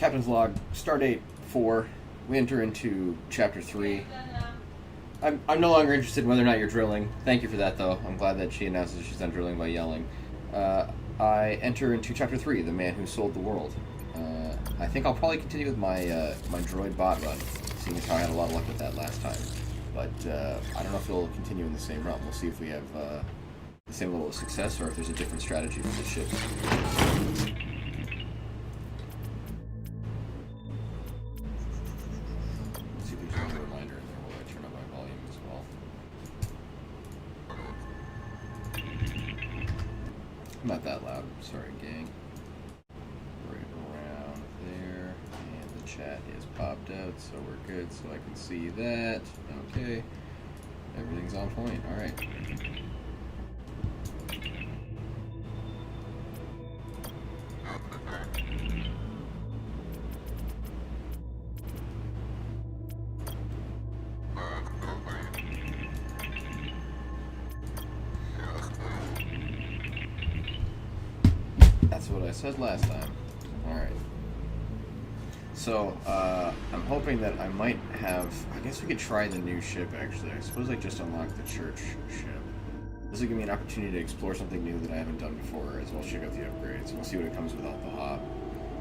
Captain's Log, Stardate 4. We enter into Chapter 3. I'm no longer interested in whether or not you're drilling. Thank you for that, though. I'm glad that she announces she's done drilling by yelling. I enter into Chapter 3, The Man Who Sold the World. I think I'll probably continue with my my droid bot run, seeing as how I had a lot of luck with that last time. But I don't know if it'll continue in the same realm. We'll see if we have the same level of success or if there's a different strategy for the ship. Not that loud. Sorry, gang. Right around there. And the chat is popped out, so we're good. So I can see that. Okay. Everything's on point. Alright. That's what I said last time. Alright. So, I'm hoping that I might have... I guess we could try the new ship, actually. I suppose I just unlocked the church ship. This will give me an opportunity to explore something new that I haven't done before, as well as check out the upgrades. We'll see what it comes with off the hop.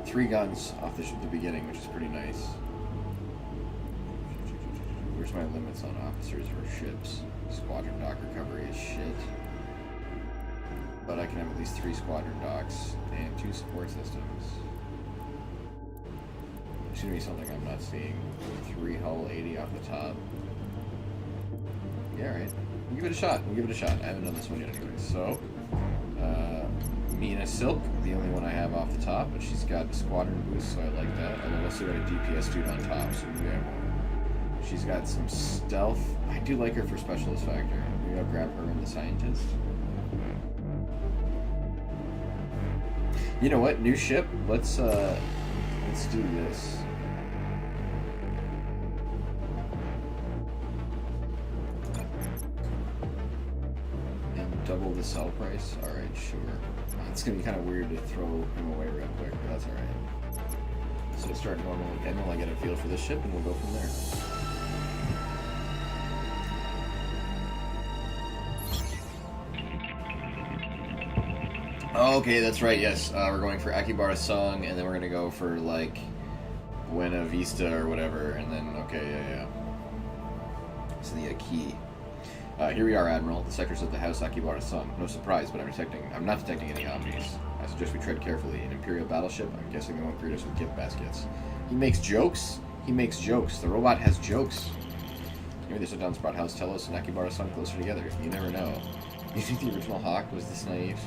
3 guns off the ship at the beginning, which is pretty nice. Where's my limits on officers or ships? Squadron dock recovery is shit. But I can have at least 3 squadron docks and 2 support systems. It's gonna be something I'm not seeing. 3 hull 80 off the top. Yeah, right. We'll give it a shot. We'll give it a shot. I haven't done this one yet anyway. So, Mina Silk, the only one I have off the top, but she's got a squadron boost, so I like that. And I've also got a DPS dude on top, so maybe I won't. She's got some stealth. I do like her for specialist factor. Maybe I'll grab her and the scientist. You know what? New ship. Let's do this. And double the sell price. All right, sure. It's gonna be kind of weird to throw him away real quick, but that's all right. So we'll start normal again while I get a feel for the ship, and we'll go from there. Okay, that's right, yes. We're going for Akibara Song, and then we're going to go for, like, Buena Vista or whatever, and then, okay, yeah. So the key. Here we are, Admiral. The sector's at the house Akibara Song. No surprise, but I'm not detecting any omnis. I suggest we tread carefully. An Imperial battleship? I'm guessing they won't greet us with gift baskets. He makes jokes? He makes jokes. The robot has jokes. Maybe there's a Dunsprout house. Telos and Akibara Song closer together. You never know. You think the original Hawk was this naive?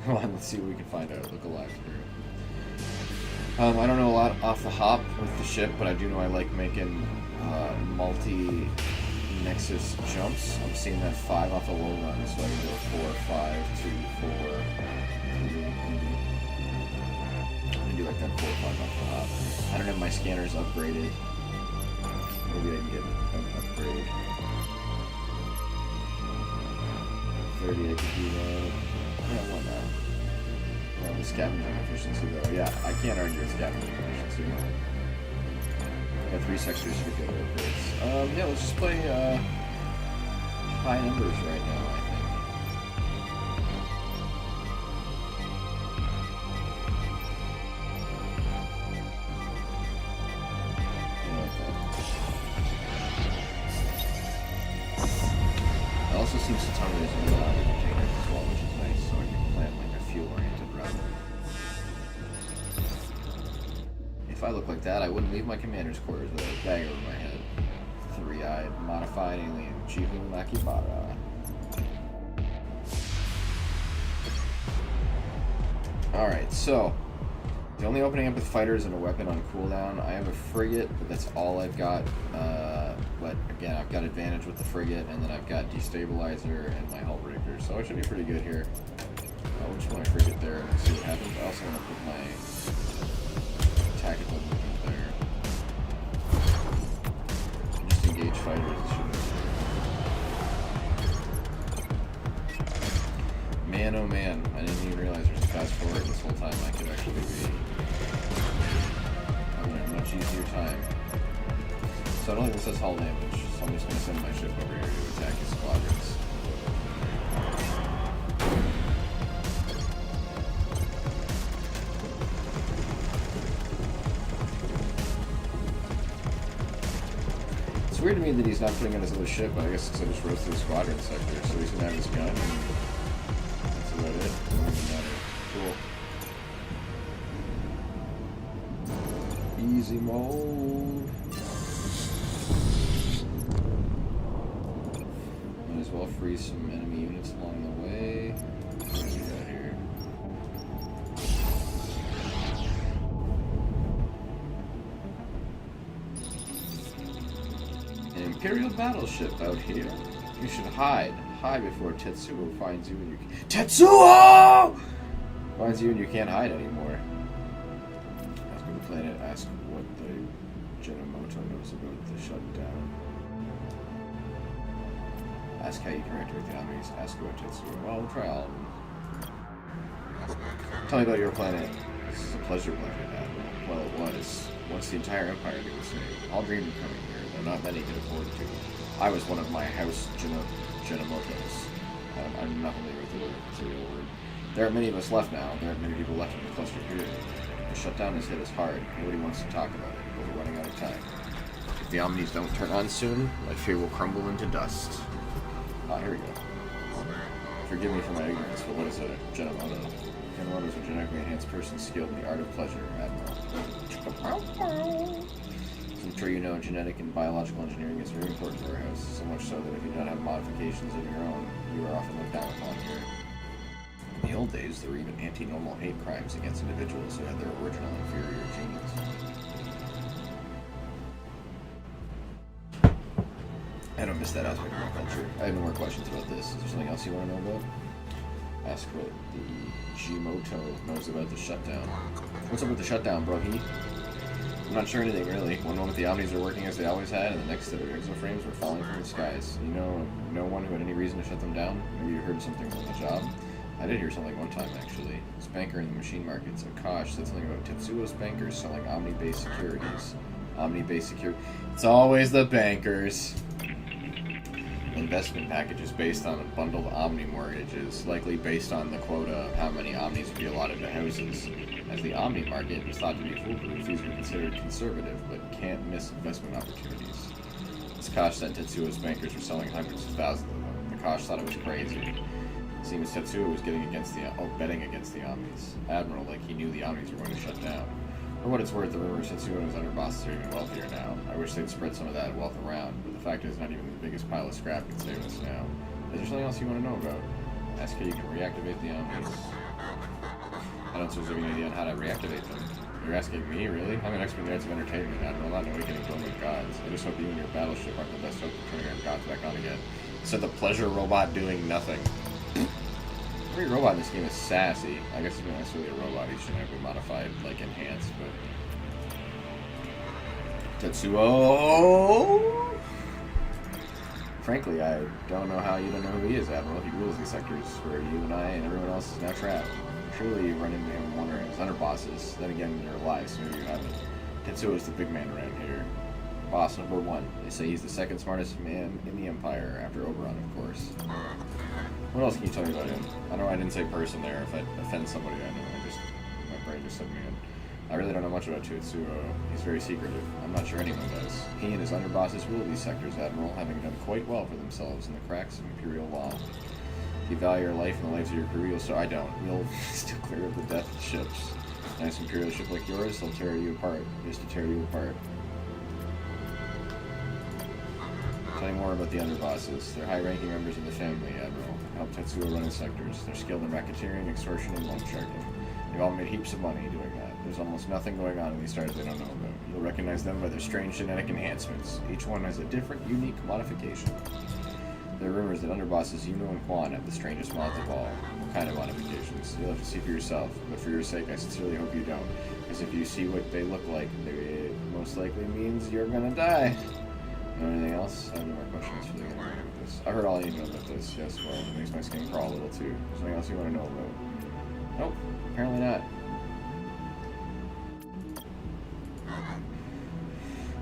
Come on, let's see what we can find out. Look alive here. I don't know a lot off the hop with the ship, but I do know I like making multi-nexus jumps. I'm seeing that 5 off the low run, so I can go 4, 5, 2, 4. I'm gonna do like that 4, 5 off the hop. I don't have my scanners upgraded. Maybe I can get an upgrade. 30, I could do that. Yeah, why not? Well, the scavenging efficiency, though. Yeah, I can't argue with scavenging efficiency. I got 3 sectors for good upgrades. Yeah, let's just play high numbers right now, I think. It also seems to tell me there's a lot of containers as well, which is nice, so I can plan like a fuel-oriented run. If I look like that, I wouldn't leave my commander's quarters with a bag over my head. 3-eyed, modified alien, Jihu Makibara. Alright, so the only opening up with fighters and a weapon on cooldown. I have a frigate, but that's all I've got. But again, I've got advantage with the frigate, and then I've got destabilizer and my hull breaker, so I should be pretty good here. I'll just put my frigate there and see what happens. I also want to put my tactical movement there. Just engage fighters. Man, oh man, I didn't even realize there's a fast forward this whole time. I could actually be much easier time. So I don't think this does hull damage, so I'm just going to send my ship over here to attack his squadrons. It's weird to me that he's not putting on his other ship, but I guess because I just rode through the squadron sector, so he's going to have his gun, and that's about it. It doesn't even matter. Cool. Easy mode. Might as well freeze some enemy units along the way. What do we got here? An Imperial battleship out here. You should hide. Hide before Tetsuo finds you and you can... Tetsuo! Finds you and you can't hide anymore. Ask the planet, ask what the Genomoto knows about the shutdown. Ask how you can reactivate the enemies. Ask about Tetsuo. Well, we'll try all of them. Tell me about your planet. This is a pleasure planet, Admiral. Well, it was. Once the entire Empire did the same. All dreamed of coming here, though not many could afford to. I was one of my house Genomotos. I'm not familiar with the real word. There aren't many of us left now. There aren't many people left in the cluster period. The shutdown has hit us hard. Nobody wants to talk about it, but we're running out of time. If the Omnis don't turn on soon, my fear will crumble into dust. Ah, here we go. Forgive me for my ignorance, but what is a Genomoto? Genomoto is a genetically enhanced person skilled in the art of pleasure, Admiral. As I'm sure you know, genetic and biological engineering is very important to our house, so much so that if you don't have modifications of your own, you are often looked down upon here. In the old days, there were even anti-normal hate crimes against individuals who had their original inferior genes. I don't miss that aspect of my culture. I have no more questions about this. Is there something else you want to know about? Ask what the Genomoto knows about the shutdown. What's up with the shutdown, bro? I'm not sure anything, really. One moment the Omnis are working as they always had, and the next their exoframes were falling from the skies. You know no one who had any reason to shut them down? Maybe you heard something on the job? I did hear something one time, actually. This banker in the machine markets, Akash, said something about Tetsuo's bankers selling Omni-based securities. Omni-based security. It's always the bankers. Investment packages based on bundled Omni mortgages, likely based on the quota of how many Omnis would be allotted to houses. As the Omni market is thought to be foolproof, these are considered conservative, but can't miss investment opportunities. As Kosh said, Tetsuo's bankers were selling hundreds of thousands of them. The Kosh thought it was crazy. It seems Tetsuo was betting against the Omnis. Admiral, like he knew the Omnis were going to shut down. For what it's worth, the rumors Tetsuo and his underbosses are even wealthier now. I wish they'd spread some of that wealth around, but the fact is not even the biggest pile of scrap can save us now. Is there something else you want to know about? Ask how you can reactivate the Omnis. I don't suppose you have any idea on how to reactivate them. You're asking me, really? I'm an expert in the arts of entertainment, Admiral, not in awakening dormant gods. I just hope you and your battleship aren't the best hope of turning our gods back on again. So the pleasure robot doing nothing. Every robot in this game is sassy. I guess it's not necessarily a robot, he shouldn't have been modified, like enhanced, but... Tetsuo! Frankly, I don't know how you don't know who he is, Admiral. He rules these sectors where you and I and everyone else is now trapped. Surely you run into him wondering his underbosses. Then again, you're alive, so maybe you haven't. Tetsuo is the big man around here. Boss number one. They say he's the second smartest man in the Empire, after Oberon, of course. What else can you tell me about him? I know I didn't say person there. If I offend somebody, I know. My brain just said man. I really don't know much about Tetsuo. He's very secretive. I'm not sure anyone does. He and his underbosses rule these sectors, Admiral, having done quite well for themselves in the cracks of Imperial law. If you value your life and the lives of your crew, I don't. You'll still clear of the death ships. A nice Imperial ship like yours, they'll tear you apart. Just to tear you apart. Tell me more about the underbosses. They're high-ranking members of the family, Admiral. Help Tetsuo run his sectors. They're skilled in racketeering, extortion, and loan sharking. They've all made heaps of money doing that. There's almost nothing going on in these stars they don't know about. You'll recognize them by their strange genetic enhancements. Each one has a different, unique modification. There are rumors that underbosses Yuno and Quan have the strangest mods of all. What kind of modifications? You'll have to see for yourself, but for your sake, I sincerely hope you don't. Because if you see what they look like, it most likely means you're gonna die. You know anything else? I have no more questions for the guy about this. I heard all I need to know about this. Yes, well, it makes my skin crawl a little too. Something else you want to know about? Nope, apparently not.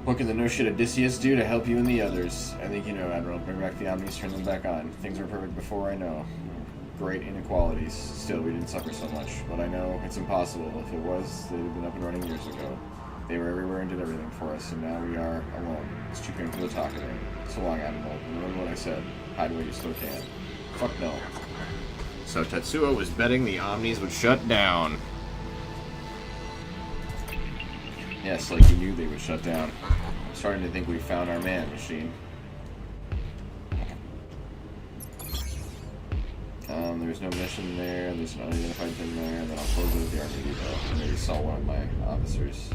What can the no shit Odysseus do to help you and the others? I think you know, Admiral. Bring back the Omnis, turn them back on. Things were perfect before, I know. Great inequalities. Still, we didn't suffer so much. But I know it's impossible. If it was, they'd have been up and running years ago. They were everywhere and did everything for us, and now we are alone. It's too painful to talk about. So long, Admiral. Remember what I said. Hide what you still can. Fuck no. So Tetsuo was betting the Omnis would shut down. Yes, like he knew they would shut down. I'm starting to think we found our man, Machine. There's no mission there, there's an unidentified thing there, and then I'll close it with the army depot. Maybe saw one of my officers.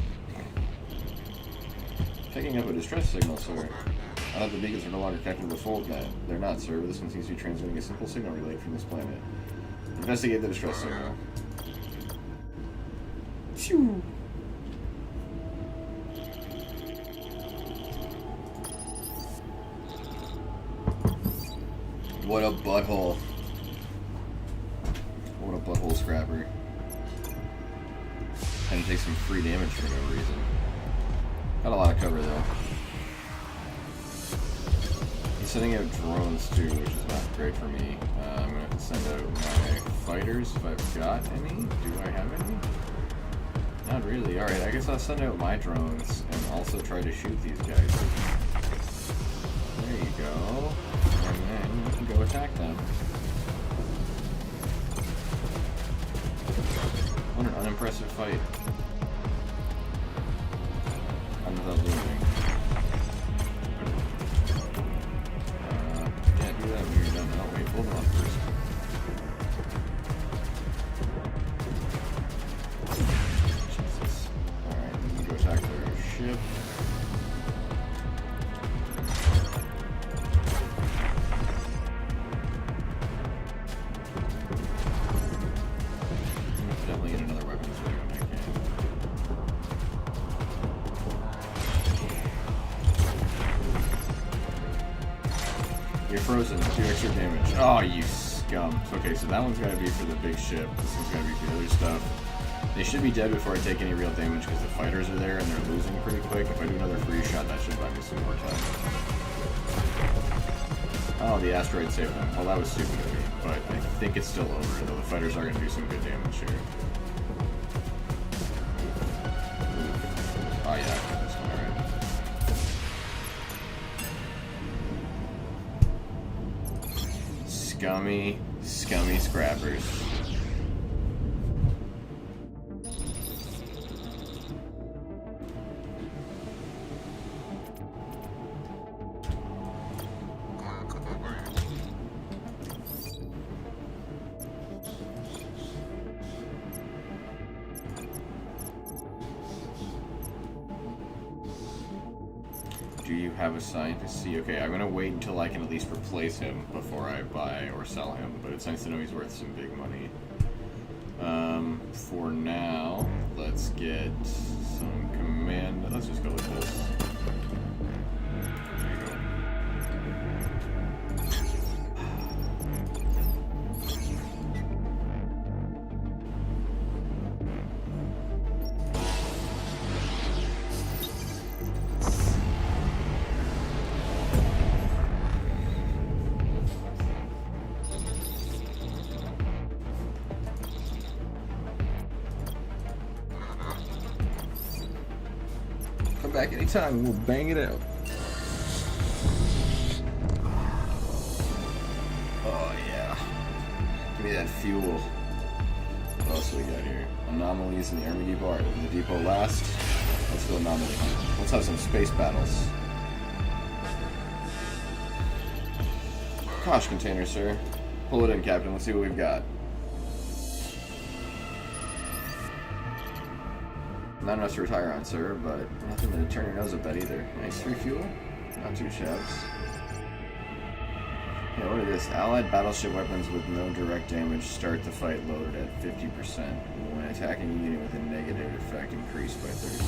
Picking up a distress signal, sir. I thought the beacons are no longer connected to the fold net. They're not, sir, but this one seems to be transmitting a simple signal relayed from this planet. Investigate the distress signal. Phew! What a butthole. What a butthole scrapper. And take some free damage for no reason. Got a lot of cover though. He's sending out drones too, which is not great for me. I'm gonna have to send out my fighters if I've got any. Do I have any? Not really. Alright, I guess I'll send out my drones and also try to shoot these guys. There you go. And then you can go attack them. What an unimpressive fight. I'm without losing. Can't do that when you're done. Oh wait, hold on first. Jesus. Alright, then we go attack their ship. Definitely get another weapon this way when I can. You're frozen. 2 extra damage. Oh, you scum. Okay, so that one's gotta be for the big ship. This one's gotta be for the other stuff. They should be dead before I take any real damage because the fighters are there and they're losing pretty quick. If I do another free shot, that should buy me some more time. Oh, the asteroid saved them. Well, that was stupid of me, but I think it's still over, though the fighters are going to do some good damage here. Oh, yeah, I got this one, alright. Scummy, scummy scrappers. Do you have a scientist? See, okay, I'm gonna wait until I can at least replace him before I buy or sell him, but it's nice to know he's worth some big money. For now, let's get some command. Let's just go with this. There you go. Come back anytime and we'll bang it out. Oh yeah. Give me that fuel. What else do we got here? Anomalies in the army depot. Alright, the depot last. Let's go anomaly hunt. Let's have some space battles. Kosh container, sir. Pull it in, Captain. Let's see what we've got. Not enough to retire on, sir, but nothing to turn your nose up at either. Nice refuel. Not too shabs. Yeah, what is this? Allied battleship weapons with no direct damage start the fight loaded at 50%. When attacking a unit with a negative effect, increased by 30%.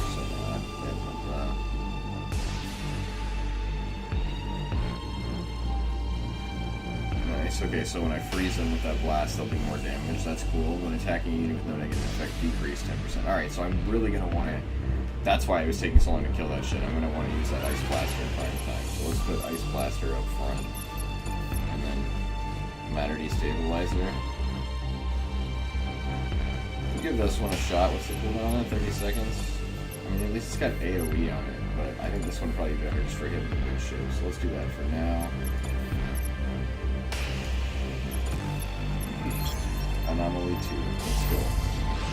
Nice. Okay, so when I freeze them with that blast, they'll do more damage. That's cool. When attacking a unit with no negative effect, decrease 10%. Alright, so I'm really going to want to That's why it was taking so long to kill that shit. I'm going to want to use that Ice Blaster in prime time. So let's put Ice Blaster up front. And then Matter Destabilizer. We'll give this one a shot. What's the cooldown on it? 30 seconds? I mean, at least it's got AoE on it. But I think this one probably better just for hitting the good shit. So let's do that for now. Anomaly 2. Let's go.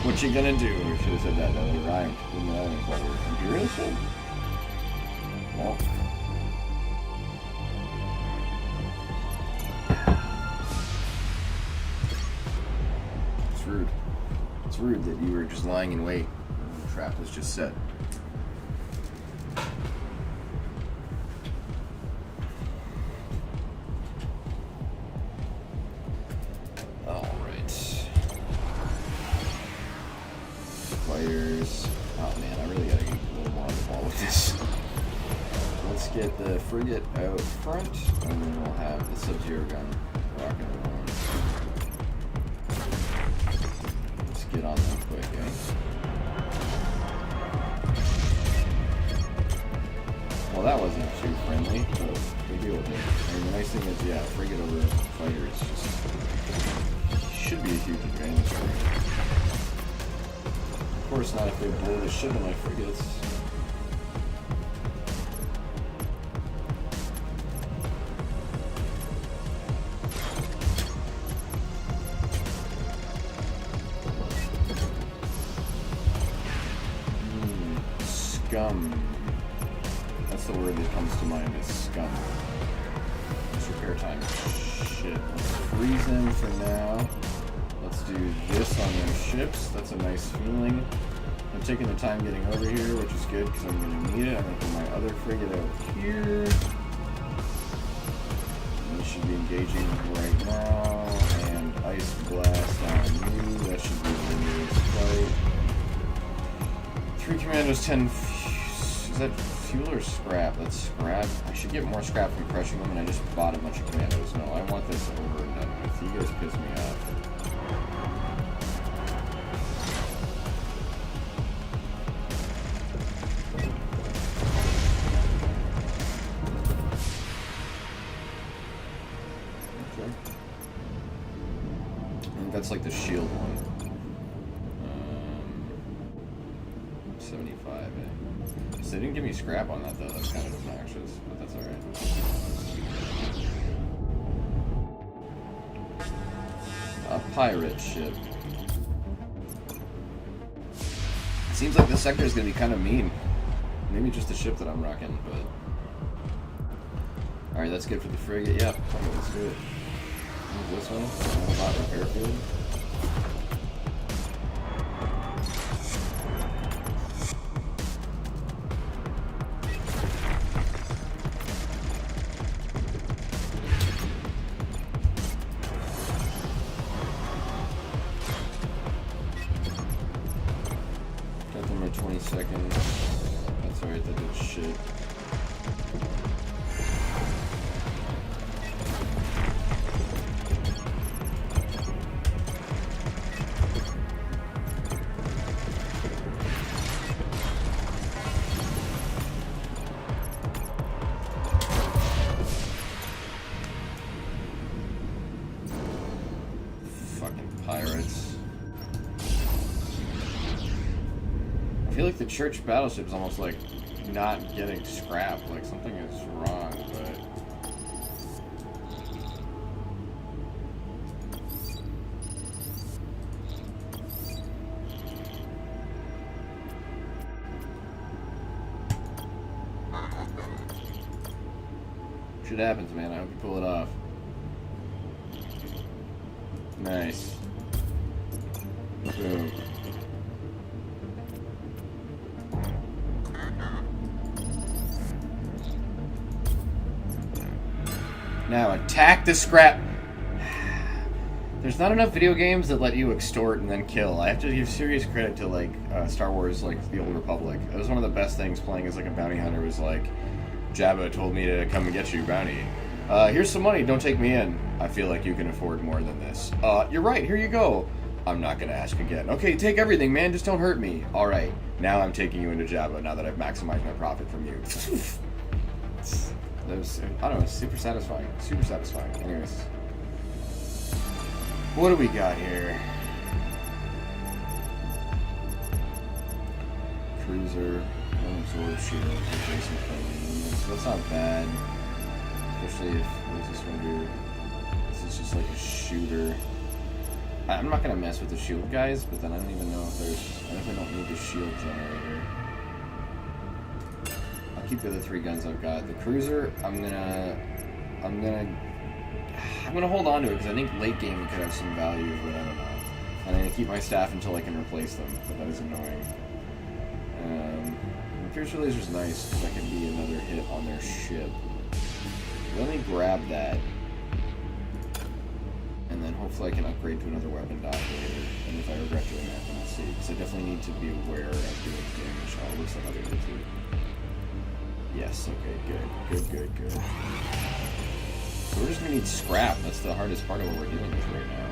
What you gonna do? I should have said that. That would rhyme. Wouldn't that have been clever? Imperial ship? Well. It's rude. It's rude that you were just lying in wait. The trap was just set. Oh man, I really gotta get a little more on the ball with this. Let's get the frigate out front, and then we'll have the Sub-Zero gun rocking around. Let's get on that quick, eh? Well, that wasn't too friendly, but we deal with it. I mean, the nice thing is, yeah, frigate over fighter is just should be a huge advantage for me. Of course not if they blow the shit of my frigates. Scum. That's the word that comes to mind is scum. Let's repair time. Shit. Let's freeze them for now. Let's do this on their ships. That's a nice feeling. I'm taking the time getting over here, which is good because I'm going to need it. I'm going to put my other frigate out here. And we should be engaging right now. And Ice Blast on you. That should be the nearest fight. 3 commandos, 10... Is that fuel or scrap? That's scrap. I should get more scrap from crushing them, and I just bought a bunch of commandos. No, I want this over and done with. You guys piss me off. That's like the shield one. 75, eh? So they didn't give me scrap on that though. That's kind of obnoxious, but that's alright. A pirate ship. It seems like this sector is going to be kind of mean. Maybe just the ship that I'm rocking, but... Alright, that's good for the frigate. Yeah, okay, let's do it. This one, hot repair field. Got them at 20 seconds. That's alright, that did shit. Pirates. I feel like the church battleship is almost like not getting scrapped. Like something is wrong, but shit happens, man. I hope you pull it off. Nice. Boom. Now attack the scrap. There's not enough video games that let you extort and then kill. I have to give serious credit to like Star Wars, like the Old Republic. It was one of the best things playing as like a bounty hunter. Was like Jabba told me to come and get you, bounty. Here's some money. Don't take me in. I feel like you can afford more than this. You're right. Here you go. I'm not gonna ask again. Okay, take everything, man. Just don't hurt me. All right. Now I'm taking you into Jabba. Now that I've maximized my profit from you. That was, I don't know, super satisfying. Super satisfying. Anyways, what do we got here? Cruiser, absorb shield, adjacent planes. That's not bad. Especially if, what does this one do? This is just like a shooter. I'm not gonna mess with the shield guys, but then I don't even know if there's. I definitely don't need the shield generator. I'll keep the other 3 guns I've got. The cruiser, I'm gonna hold on to it because I think late game it could have some value, but I don't know. And I'm gonna keep my staff until I can replace them, but that is annoying. The piercer laser's nice because that can be another hit on their ship. Let me grab that. And then hopefully I can upgrade to another weapon dock later. And if I regret doing that, then we'll see. Because I definitely need to be aware of doing damage. Oh, it looks like I'll be able to. Yes, okay, good. So we're just going to need scrap. That's the hardest part of what we're dealing with right now.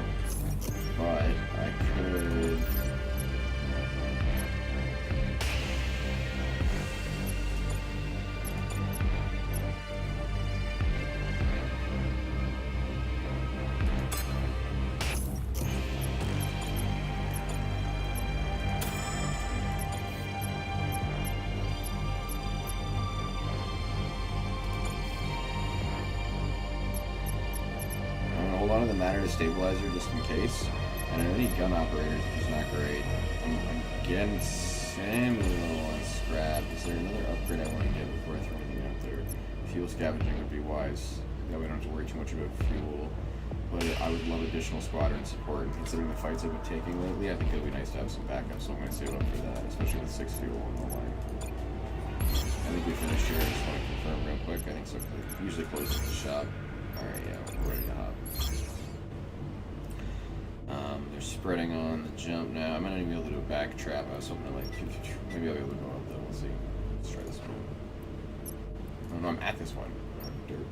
But I could... hold on to the matter to stabilizer just in case. And I need gun operators, which is not great. I'm getting semi-low on scrap. Is there another upgrade I want to get before I throw anything out there? Fuel scavenging would be wise. That way I don't have to worry too much about fuel. But I would love additional squadron support. And considering the fights I've been taking lately, I think it would be nice to have some backup, so I'm going to save up for that, especially with 6 fuel on the line. I think we finished here. I just want to confirm real quick. I think so. Usually closes the shop. Alright, yeah, we're ready to hop. They're spreading on the jump now. I might not even be able to do a back trap. I was hoping to like, maybe I'll be able to go up though. We'll see. Let's try this one. Oh no, I'm at this one. Oh, dirt.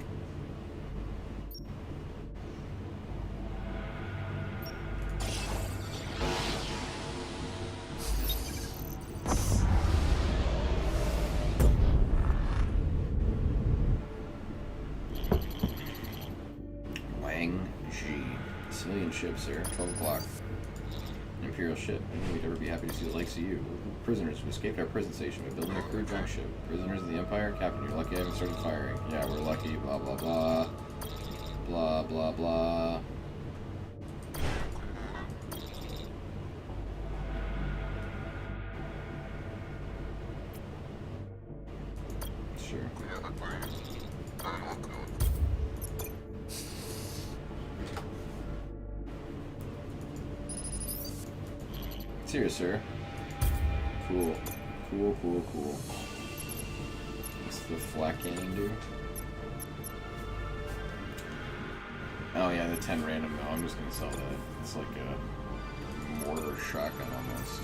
Civilian ships here, 12 o'clock. Imperial ship. I knew we'd ever be happy to see the likes of you. Prisoners who escaped our prison station by building a crew junk ship. Prisoners of the Empire? Captain, you're lucky I haven't started firing. Yeah, we're lucky, blah blah blah. Blah blah blah. Sure. It's here, sir. Cool. Cool. What's the flak cannon do? Oh yeah, the 10 random. No, I'm just gonna sell that. It's like a mortar shotgun almost.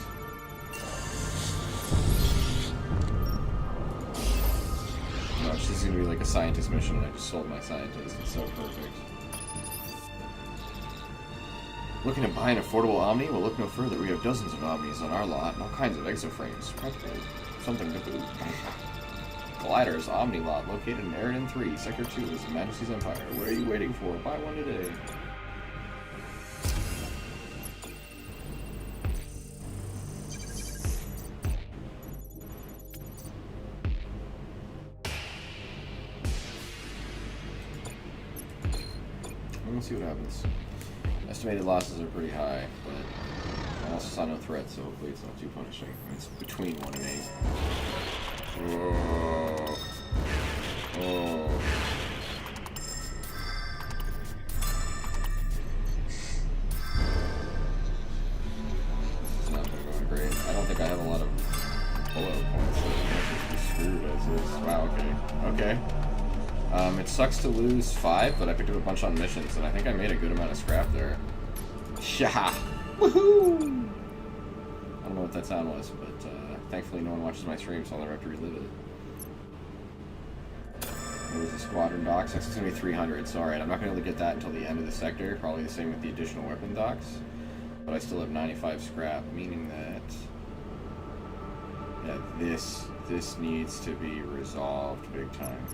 No, this is gonna be like a scientist mission, and I just sold my scientist. It's so perfect. Looking to buy an affordable Omni? Well, look no further. We have dozens of Omnis on our lot and all kinds of exoframes. Practically something to boot. Gliders, Omni lot, located in Eridan 3, Sector 2 is His Majesty's Empire. What are you waiting for? Buy one today. We'll see what happens. Estimated losses are pretty high, but I also saw no threat, so hopefully it's not too punishing. It's between 1 and 8. Whoa. Oh. It's not going great. I don't think I have a lot of bullet points, so I'm just screwed as is. Wow, okay. It sucks to lose 5, but I picked up a bunch on missions, and I think I made a good amount of scrap there. Yeah! Woohoo! I don't know what that sound was, but thankfully no one watches my stream, so I'll never have to relive it. There's the squadron docks. That's going to be 300, so alright, I'm not going to be able to get that until the end of the sector. Probably the same with the additional weapon docks. but I still have 95 scrap, meaning that this needs to be resolved big time.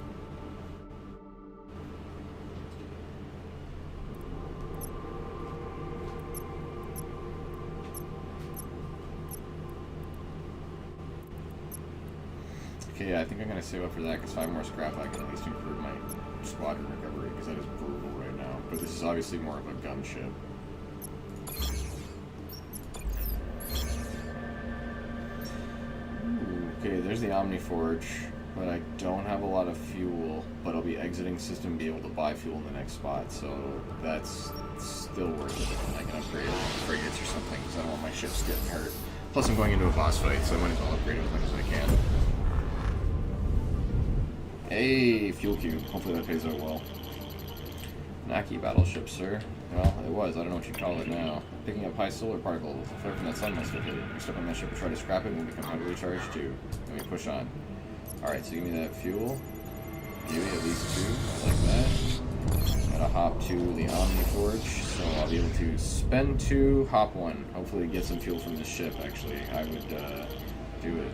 Okay, yeah, I think I'm gonna save up for that because 5 more scrap I can at least improve my squadron recovery because that is brutal right now. But this is obviously more of a gunship. Okay, there's the Omniforge, but I don't have a lot of fuel, but I'll be exiting system and be able to buy fuel in the next spot, so that's still worth it. I can upgrade frigates or something, because I don't want my ships getting hurt. Plus I'm going into a boss fight, so I might as well upgrade it as much as I can. Hey, fuel cube. Hopefully that pays out well. Wacky battleship, sir. Well, it was. I don't know what you call it now. Picking up high solar particles. The flare from that sun must have hit it. We step on that ship and try to scrap it and we'll become heavily charged too. Then we push on. Alright, so give me that fuel. Give me at least 2. I like that. Gotta hop to the Omniforge, so I'll be able to spend 2, hop 1. Hopefully get some fuel from this ship, actually. I would do it.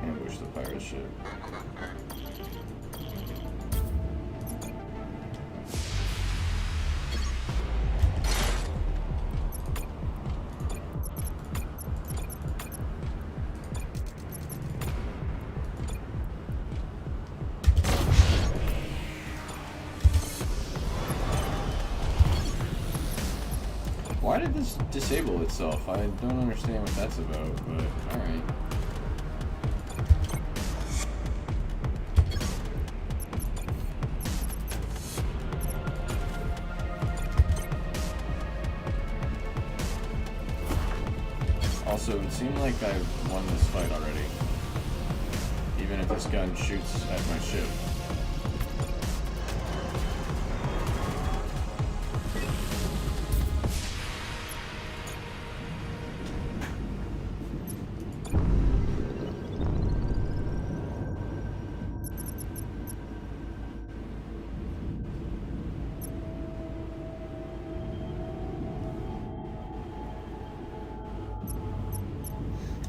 Ambush the pirate ship. Why did this disable itself? I don't understand what that's about, but alright. Also, it seemed like I've won this fight already. Even if this gun shoots at my ship.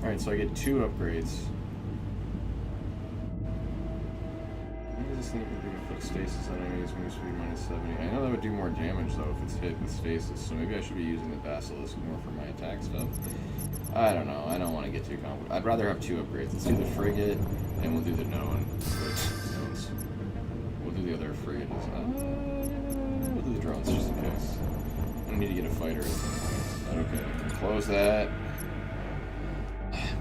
Alright, so I get 2 upgrades. Maybe this thing would inflict stasis on enemies, move speed -70. I know that would do more damage though if it's hit with stasis, so maybe I should be using the Basilisk more for my attack stuff. I don't know, I don't want to get too complicated. I'd rather have 2 upgrades. Let's do the frigate, and we'll do the known. We'll do the other frigate. We'll do the drones just in case. I don't need to get a fighter at some point. Okay, close that.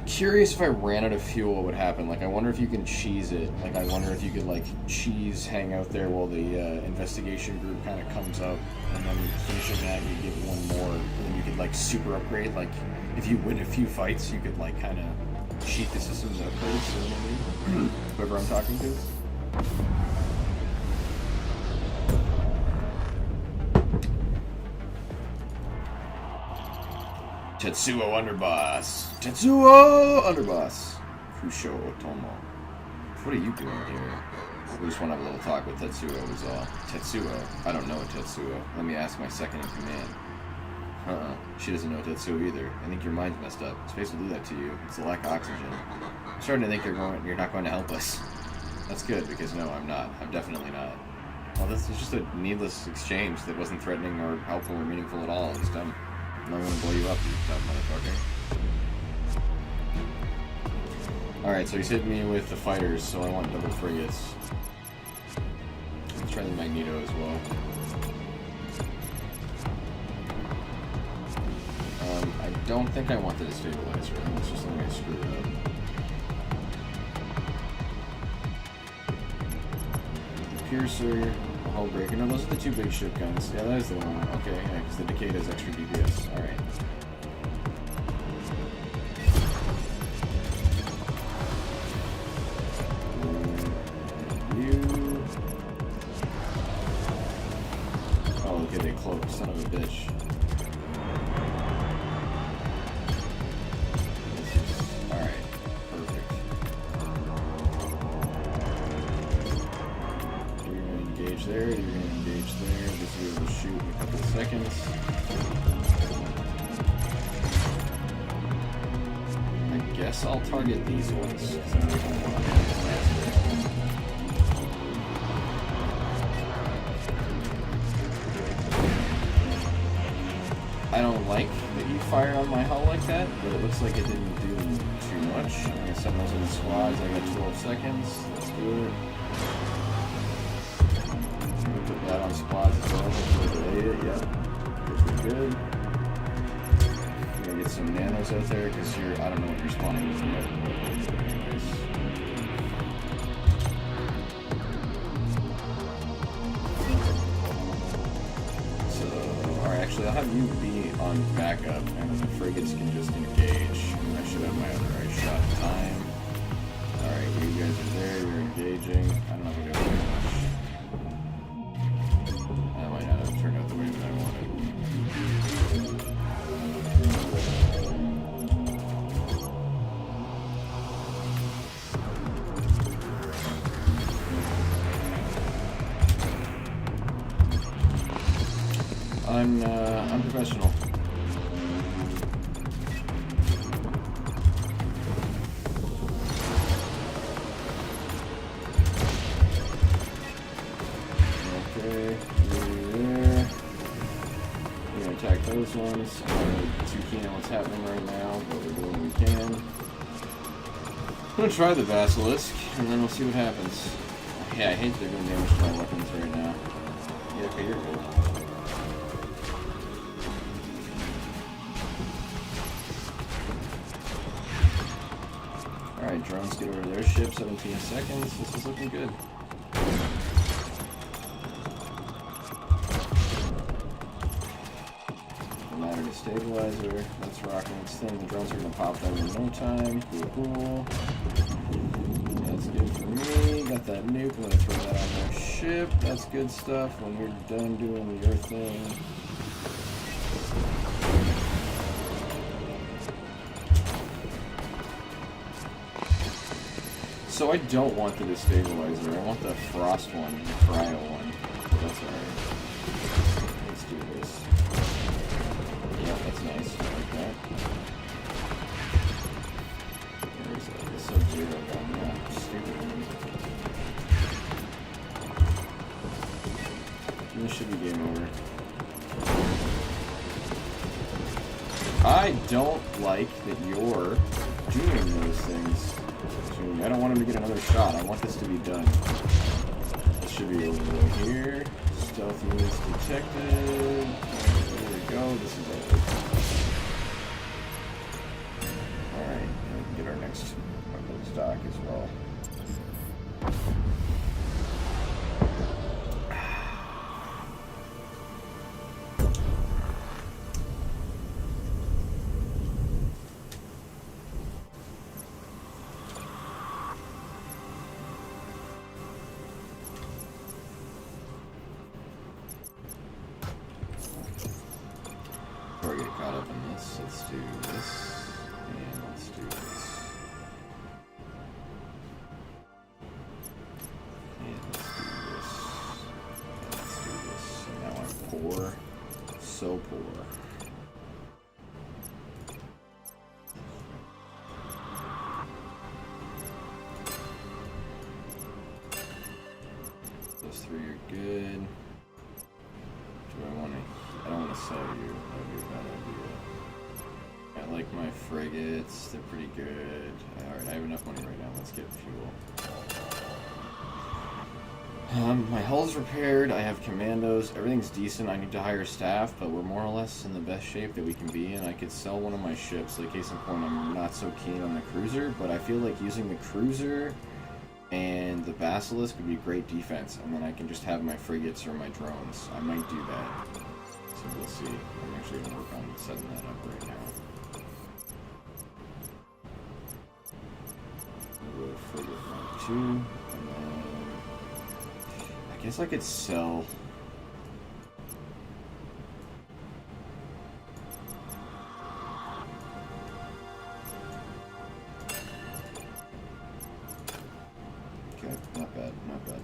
Curious if I ran out of fuel, what would happen? Like, I wonder if you can cheese it. Like, I wonder if you could, like, cheese hang out there while the investigation group kind of comes up, and then finishing that, you get 1 more, and then you could, like, super upgrade. Like, if you win a few fights, you could, like, kind of cheat the system's upgrades, you know what I mean? Whoever I'm talking to. Tetsuo Underboss. Tetsuo Underboss. Kusho Otomo. What are you doing here? We just want to have a little talk with Tetsuo is all. Tetsuo? I don't know a Tetsuo. Let me ask my second in command. She doesn't know Tetsuo either. I think your mind's messed up. Space will do that to you. It's the lack of oxygen. I'm starting to think you're not going to help us. That's good, because no, I'm not. I'm definitely not. Well, this is just a needless exchange that wasn't threatening or helpful or meaningful at all. It's dumb. I'm not gonna blow you up, you dumb motherfucker. Alright, so he's hitting me with the fighters, so I want double frigates. Let's try the Magneto as well. I don't think I want the destabilizer. It's just something I screwed up. The Piercer. Hull breaker. No, those are the 2 big ship guns. Yeah, that is the one. Okay, yeah, because the Decade has extra DPS. Alright. You. Oh, okay, they cloaked. Son of a bitch. Alright. Perfect. You're gonna engage engage there, you're going to engage there. This will be able to shoot in a couple of seconds. I guess I'll target these ones, because I'm going to want to I don't like that you fire on my hull like that, but it looks like it didn't do too much. I'm going to send those in the squads. I got 12 seconds. Let's do it. Put that on squads as well. Hopefully delay it. Yep. Pretty good. I'm going to get some nanos out there because I don't know what you're spawning with yet. Anyways. Actually, I'll have you be on backup, and the frigates can just engage. I should have my other right shot time. Alright, you guys are there, you're engaging. I don't know if we're doing much. That might not have turned out the way that I wanted. Unprofessional. Okay, there. We're gonna attack those ones. I'm not too keen on what's happening right now, but we're doing what we can. I'm gonna try the Basilisk, and then we'll see what happens. Yeah, I hate that they're doing damage to my weapons right now. Yeah, okay, you're good. Alright, drones get over their ship, 17 seconds. This is looking good. Matter stabilizer. That's rocking its thing. The drones are going to pop them in no time. Cool. That's good for me. Got that nuke. I'm going to throw that on their ship. That's good stuff when you're done doing your thing. So I don't want the destabilizer. I want the frost one, the cryo one. But that's alright. Let's do this. Yeah, that's nice. I like that. Where is that? The Sub-Zero gun. Yeah, stupid. This should be game over. I don't like that you're doing those things. I don't want him to get another shot. I want this to be done. This should be over here. Stealth units detected. There we go. This is over. Alright, we can get our next weapons dock as well. Before I get caught up in this, let's do this, and let's do this. And let's do this. And let's do this. And now I'm poor. So poor. Those three are good. Do I want to... I don't want to sell you. That would be a bad idea. I like my frigates. They're pretty good. Alright, I have enough money right now. Let's get fuel. My hull's repaired. I have commandos. Everything's decent. I need to hire staff, but we're more or less in the best shape that we can be in. I could sell one of my ships. Like, case in point, I'm not so keen on the cruiser, but I feel like using the cruiser and the Basilisk would be great defense, and then I can just have my frigates or my drones. I might do that. So we'll see. I'm actually going to work on setting that up right now. We'll go frigate 1, 2, and then I guess I could sell. Okay, not bad, not bad.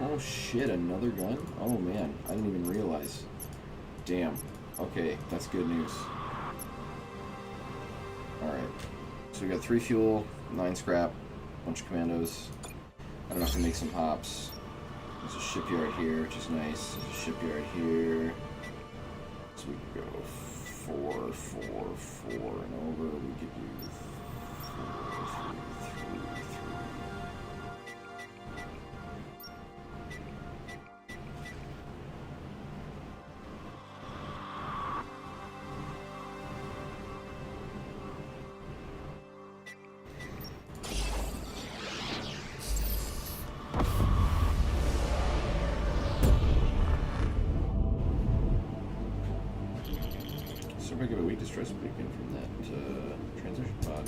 Oh shit, another gun? Oh man, I didn't even realize. Damn. Okay, that's good news. Alright. So we got 3 fuel, 9 scrap, bunch of commandos. I don't know if we make some hops. There's a shipyard here, which is nice. There's a shipyard here. So we can go 4, 4, 4 and over. We could do 4, 3, 3, 3. So I give a weak distress beacon from that transition pod.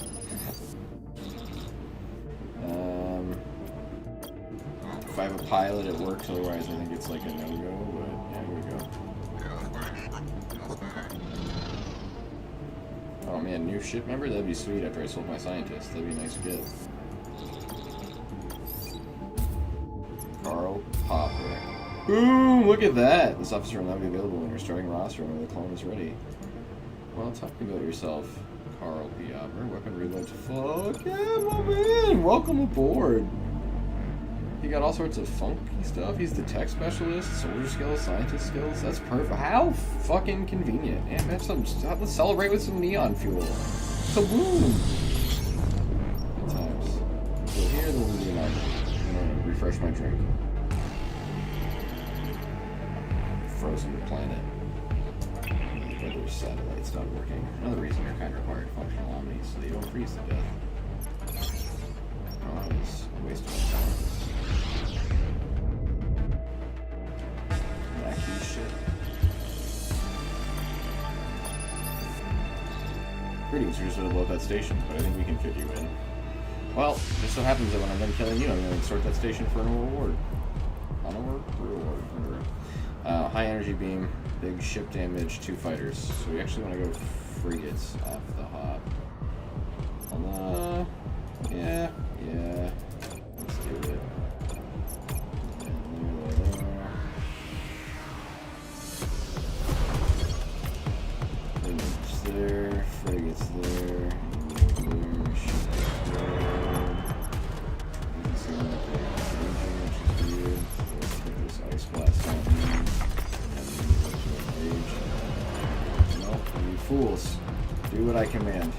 If I have a pilot, it works. Otherwise, I think it's like a no-go. But yeah, here we go. Oh man, new ship member? That'd be sweet after I sold my scientist. That'd be a nice get. Carl Popper. Boom! Look at that! This officer will now be available when your starting roster when the clone is ready. Well, talk about yourself, Carl P. Popper. Weapon reload to fuck yeah, my man! Welcome aboard! He got all sorts of funky stuff. He's the tech specialist, soldier skills, scientist skills. That's perfect. How fucking convenient. And have some. Let's celebrate with some neon fuel. Kaboom! Good times. So here, then we'll do an I'm gonna refresh my drink. Frozen planet. Their satellite's not working. Another reason you're kind of required functional omni, so you don't freeze to death. Oh, that was a waste of my time. Wacky shit. Greetings, you're just gonna blow up that station, but I think we can fit you in. Well, it just so happens that when I'm done killing you, I'm gonna sort that station for a reward. On a reward. High energy beam, big ship damage, 2 fighters. So we actually want to go frigates off the hop. Yeah. Let's do it. Frigates there, frigates there. Ice blast on me. Nope, you fools. Do what I command.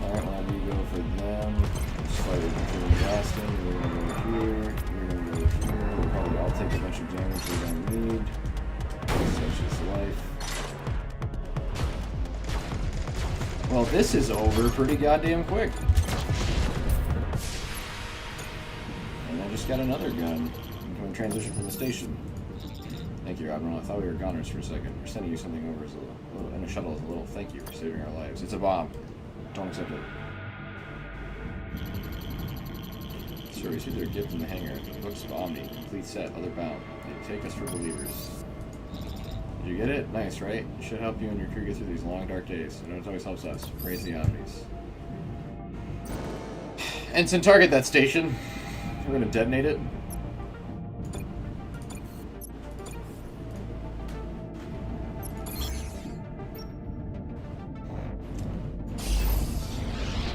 Alright, well, you go for them. Just fight it until the last one. You're gonna go here. You're gonna go here. We'll probably all take a bunch of damage we don't need. Such is life. Well, this is over pretty goddamn quick. And I just got another gun. I'm going to transition from the station. Thank you, Admiral. I thought we were goners for a second. We're sending you something over as a little, and a shuttle as a little thank you for saving our lives. It's a bomb. Don't accept it. Sir, we received their gift in the hangar. Books of Omni. Complete set. Other bound. They take us for believers. Did you get it? Nice, right? It should help you and your crew get through these long, dark days. You know, it always helps us. Praise the Omnis. Ensign, target that station. We're gonna detonate it.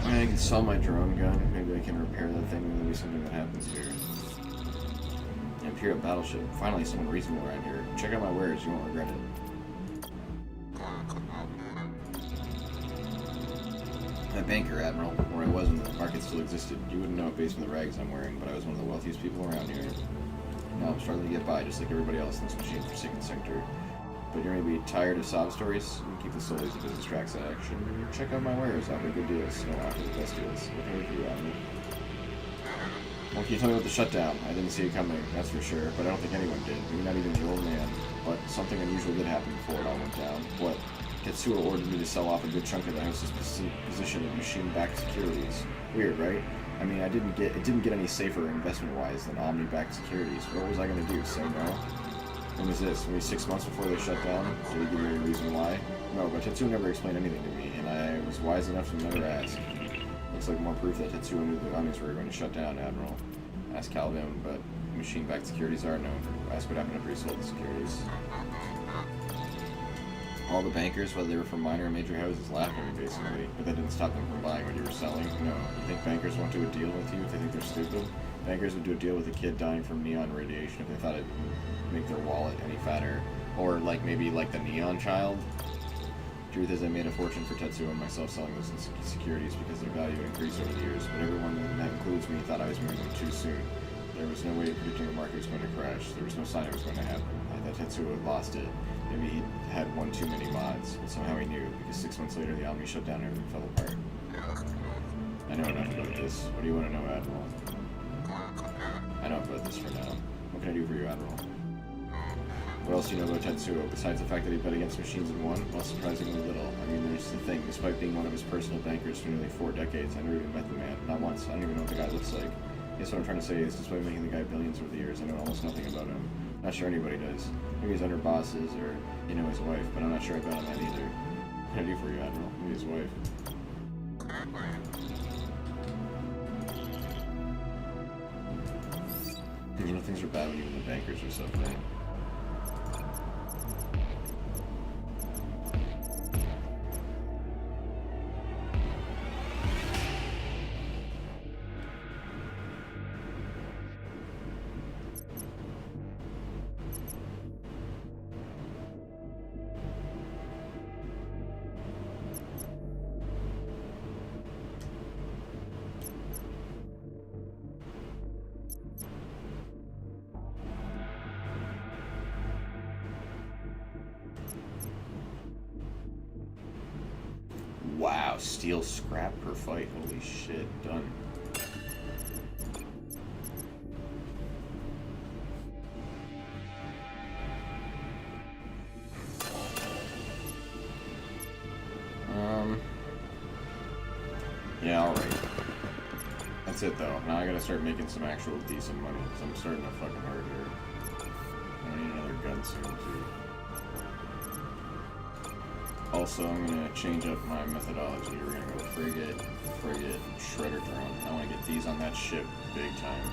I can sell my drone gun. Maybe I can repair that thing. Maybe there'll be something that happens here. Imperial battleship. Finally, someone reasonable around here. Check out my wares. You won't regret it. That banker, Admiral, where I was when the market still existed. You wouldn't know it based on the rags I'm wearing, but I was one of the wealthiest people around here. Now I'm struggling to get by, just like everybody else in this machine-forsaken sector. But you're maybe tired of sob stories? You keep the stories of business tracks in action. Check out my wares. I offer good deals. No, I offer the best deals. What can I do for you, Admiral? Well, can you tell me about the shutdown? I didn't see it coming, that's for sure, but I don't think anyone did. Maybe not even the old man. But something unusual did happen before it all went down. What? Tetsuo ordered me to sell off a good chunk of the house's position in machine-backed securities. Weird, right? I mean, it didn't get any safer investment-wise than Omni-backed securities. What was I going to do? Say no? When is this? Maybe 6 months before they shut down? Did he give you any reason why? No, but Tetsuo never explained anything to me, and I was wise enough to never ask. Looks like more proof that Tetsuo knew the Omnis were going to shut down, Admiral. Ask Calvin, but machine-backed securities are known. Ask what happened after he sold the securities. All the bankers, whether they were from minor or major houses, laughed at me, basically. But that didn't stop them from buying what you were selling. No. You think bankers won't do a deal with you if they think they're stupid? Bankers would do a deal with a kid dying from neon radiation if they thought it'd make their wallet any fatter. Or, like, maybe like the neon child. Truth is, I made a fortune for Tetsuo and myself selling those securities because their value would increase over the years. But everyone, and that includes me, thought I was moving them too soon. There was no way of predicting the market was going to crash. There was no sign it was going to happen. I thought Tetsuo had lost it. Maybe he had one too many mods, but somehow he knew, because 6 months later the Omni shut down and everything fell apart. I know enough about this. What do you want to know, Admiral? I know about this for now. What can I do for you, Admiral? What else do you know about Tetsuo, besides the fact that he bet against machines and won? Well, surprisingly little. I mean, there's the thing. Despite being one of his personal bankers for nearly 4 decades, I never even met the man. Not once. I don't even know what the guy looks like. Guess what I'm trying to say is, despite making the guy billions over the years, I know almost nothing about him. Not sure anybody does. Maybe he's under bosses, or you know his wife, but I'm not sure I bet on that either. What can I do for you, Admiral? Maybe his wife. You know things are bad when even the bankers are suffering. Wow, steel scrap per fight. Holy shit, done. Yeah, alright. That's it though. Now I gotta start making some actual decent money, because I'm starting to fucking hurt here. I need another gun soon too. Also, I'm gonna change up my methodology. We're gonna go frigate, shredder drone. I wanna get these on that ship big time.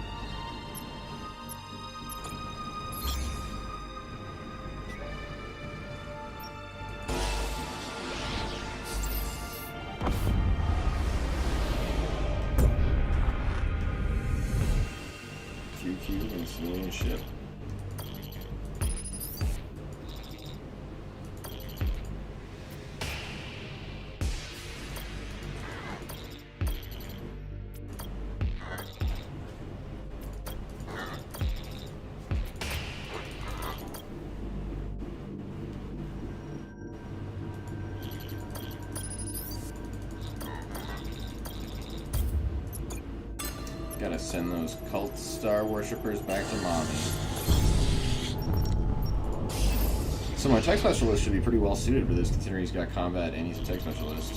QQ and civilian ship. Gotta send those cult star worshippers back to mommy. So my tech specialist should be pretty well suited for this, considering he's got combat and he's a tech specialist.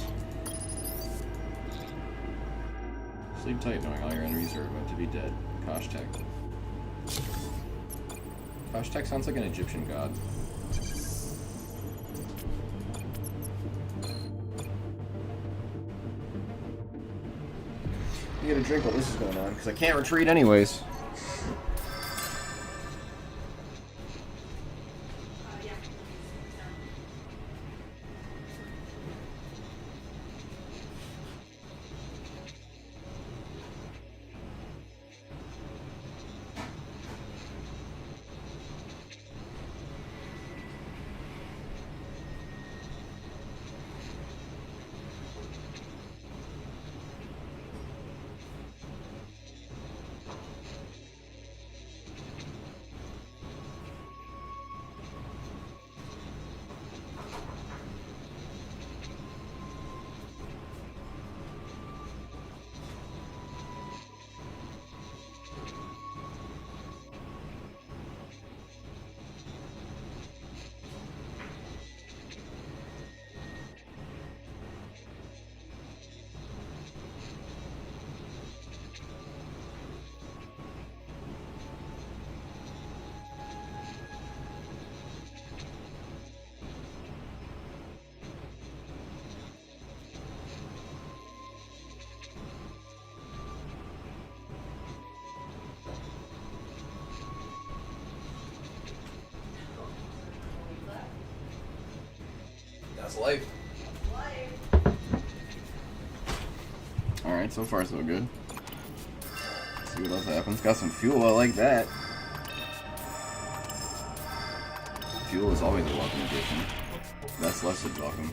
Sleep tight knowing all your enemies are about to be dead. Kosh-Tech. Kosh-Tech sounds like an Egyptian god. Get a drink while this is going on, because I can't retreat anyways. That's life. Alright, so far so good. Let's see what else happens. Got some fuel, I like that. Fuel is always a welcome addition. That's less than welcome.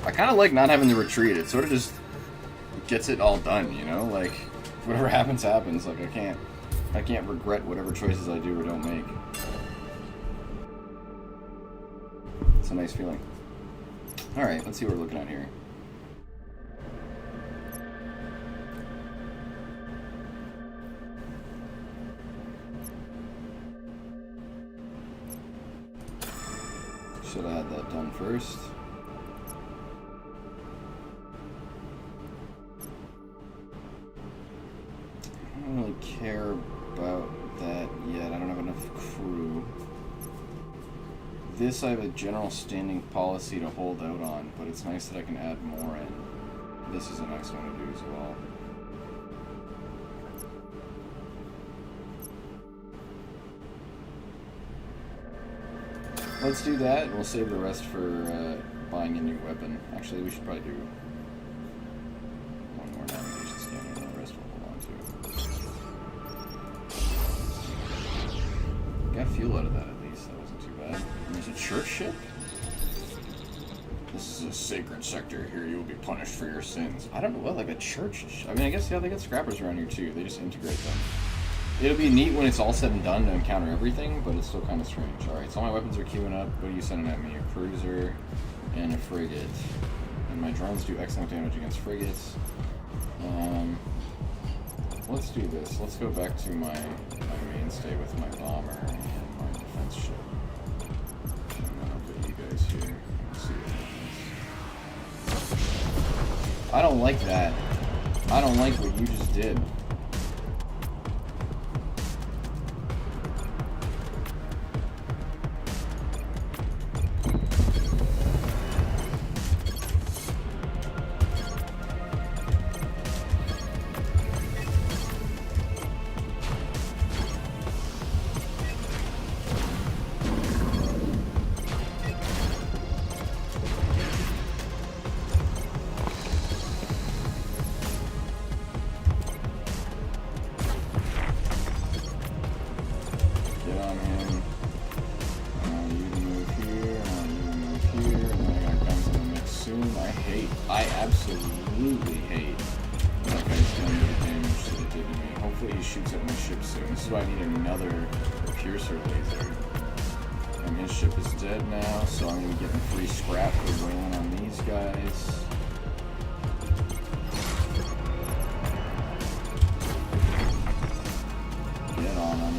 I kind of like not having to retreat. It sort of just gets it all done, you know? Like, whatever happens, happens. Like, I can't regret whatever choices I do or don't make. It's a nice feeling. Alright, let's see what we're looking at here. Should have had that done first. I don't really care about that yet. I don't have enough crew. This I have a general standing policy to hold out on, but it's nice that I can add more in. This is a nice one to do as well. Let's do that, and we'll save the rest for buying a new weapon. Actually, we should probably do one more navigation scanner, and the rest we'll hold on to. Got fuel out of that at least, that wasn't too bad. And there's a church ship? This is a sacred sector. Here you will be punished for your sins. I don't know, what, like a church? I mean, I guess, yeah, they got scrappers around here too. They just integrate them. It'll be neat when it's all said and done to encounter everything, but it's still kind of strange. Alright, so all my weapons are queuing up. What are you sending at me? A cruiser and a frigate. And my drones do excellent damage against frigates. Let's do this. Let's go back to my mainstay with my bomber and my defense ship. And then I'll put you guys here. Let's see what happens. I don't like that. I don't like what you just did. I absolutely hate that guy's done the damage that it did to me. Hopefully he shoots at my ship soon. This is why I need another piercer laser. And his ship is dead now, so I'm going to be getting free scrap for wailing on these guys. Get on them.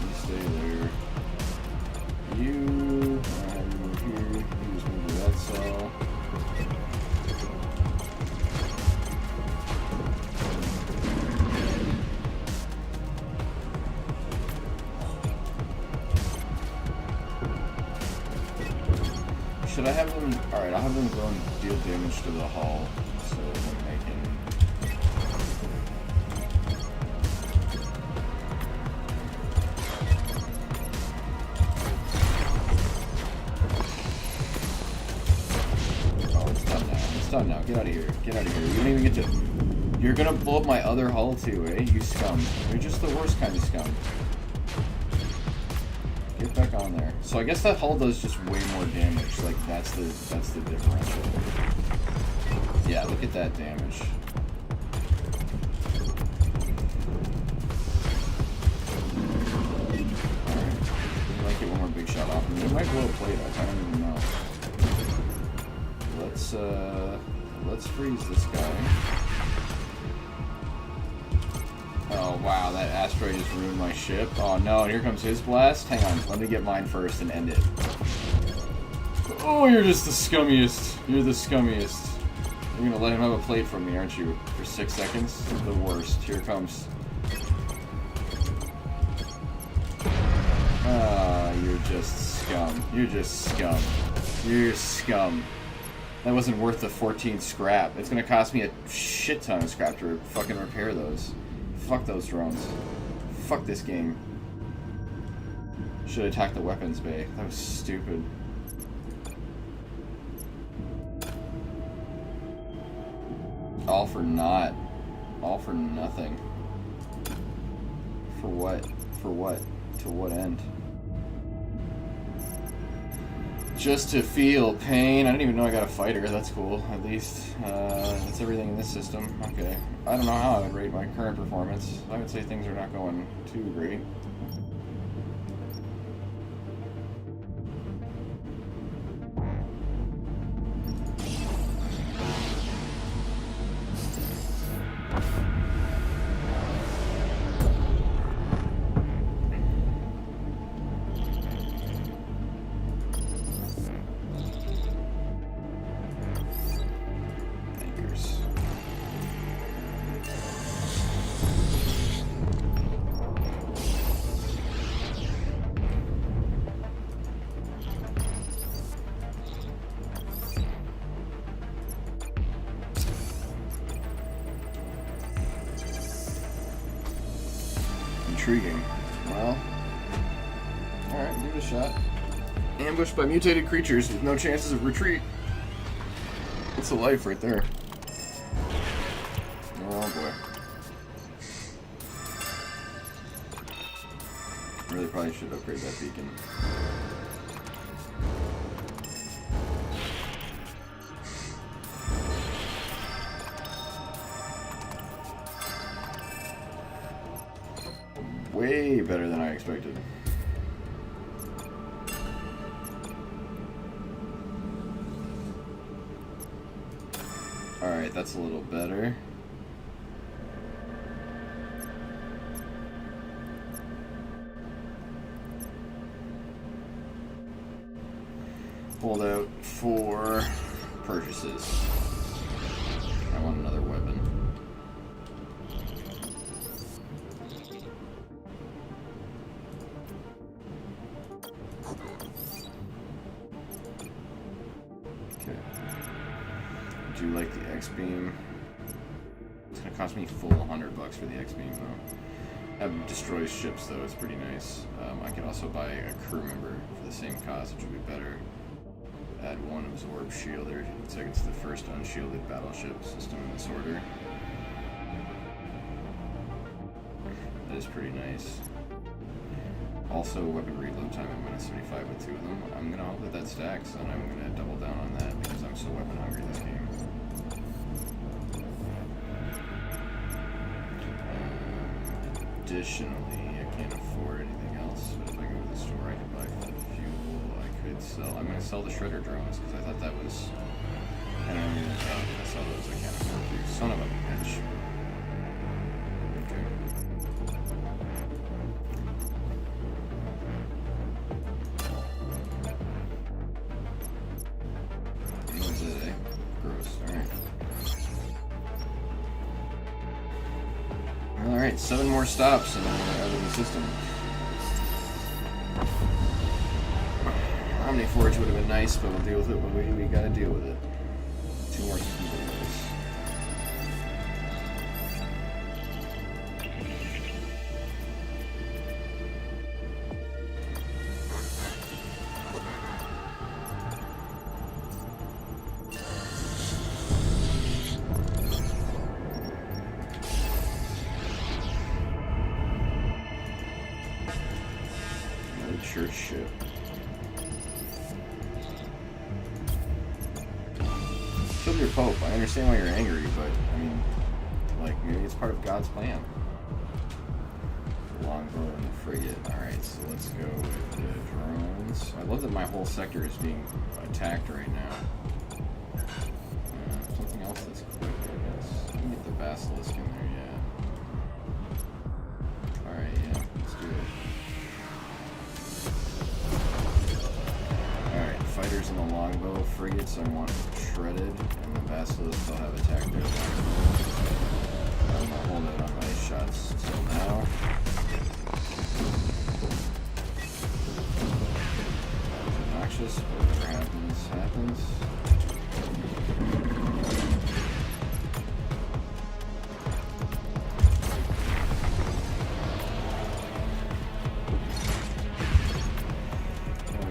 You stay there. You, I have you move here. You just move to that cell. Should I have them? Alright, I'll have them go and deal damage to the hull so then they can. Oh, it's done now. It's done now. Get out of here. Get out of here. You don't even get to. You're gonna blow up my other hull too, eh? You scum. You're just the worst kind of scum. Get back on there. So I guess that hull does just way more damage. Like that's the differential. Yeah, look at that damage. Alright. I might get one more big shot off him. It might blow a plate up, I don't even know. Let's freeze this guy. Oh wow, that asteroid just ruined my ship. Oh no, and here comes his blast. Hang on, let me get mine first and end it. Oh, you're just the scummiest. You're the scummiest. You're gonna let him have a plate from me, aren't you? For 6 seconds? The worst. Here it comes. Ah, you're just scum. You're just scum. You're scum. That wasn't worth the 14 scrap. It's gonna cost me a shit ton of scrap to fucking repair those. Fuck those drones. Fuck this game. Should attack the weapons bay. That was stupid. All for naught. All for nothing. For what? For what? To what end? Just to feel pain. I didn't even know I got a fighter. That's cool, at least. That's everything in this system. Okay. I don't know how I would rate my current performance. I would say things are not going too great. Intriguing. Well, alright, give it a shot. Ambushed by mutated creatures with no chances of retreat. That's a life right there. Oh boy. Really probably should upgrade that beacon. Way better than I expected. Alright, that's a little better. Hold out for purchases. I want another weapon. Do like the X-beam. It's gonna cost me full $100 for the X-beam though. That destroys ships though, it's pretty nice. I could also buy a crew member for the same cost, which would be better. Add one absorb shielder. Looks like it's the first unshielded battleship system in this order. That is pretty nice. Also, weapon reload time at minus 75 with 2 of them. I'm gonna hope that that stacks, and I'm gonna double down on that because I'm so weapon hungry this game. Additionally, I can't afford anything else, but if I go to the store, I can buy fuel. I could sell. I'm gonna sell the shredder drones because I thought that was. I don't even know if I sell those. I can't afford to. Son of a bitch. Okay. Alright, 7 more stops and then we're out of the system. Omniforge would have been nice, but we'll deal with it when we gotta deal with it. 2 more systems anyways. Church ship. Killed your Pope. I understand why you're angry, but I mean, like, maybe it's part of God's plan. The longbow and the frigate. Alright, so let's go with the drones. I love that my whole sector is being attacked right now. Something else that's quick, I guess. Let me get the basilisk in there, yeah. Alright, yeah, let's do it. Alright, fighters in the longbow, frigates I want shredded, and the basilisk I'll have attacked their longbow. I'm gonna hold out on my shots until now. Obnoxious, but whatever happens, happens.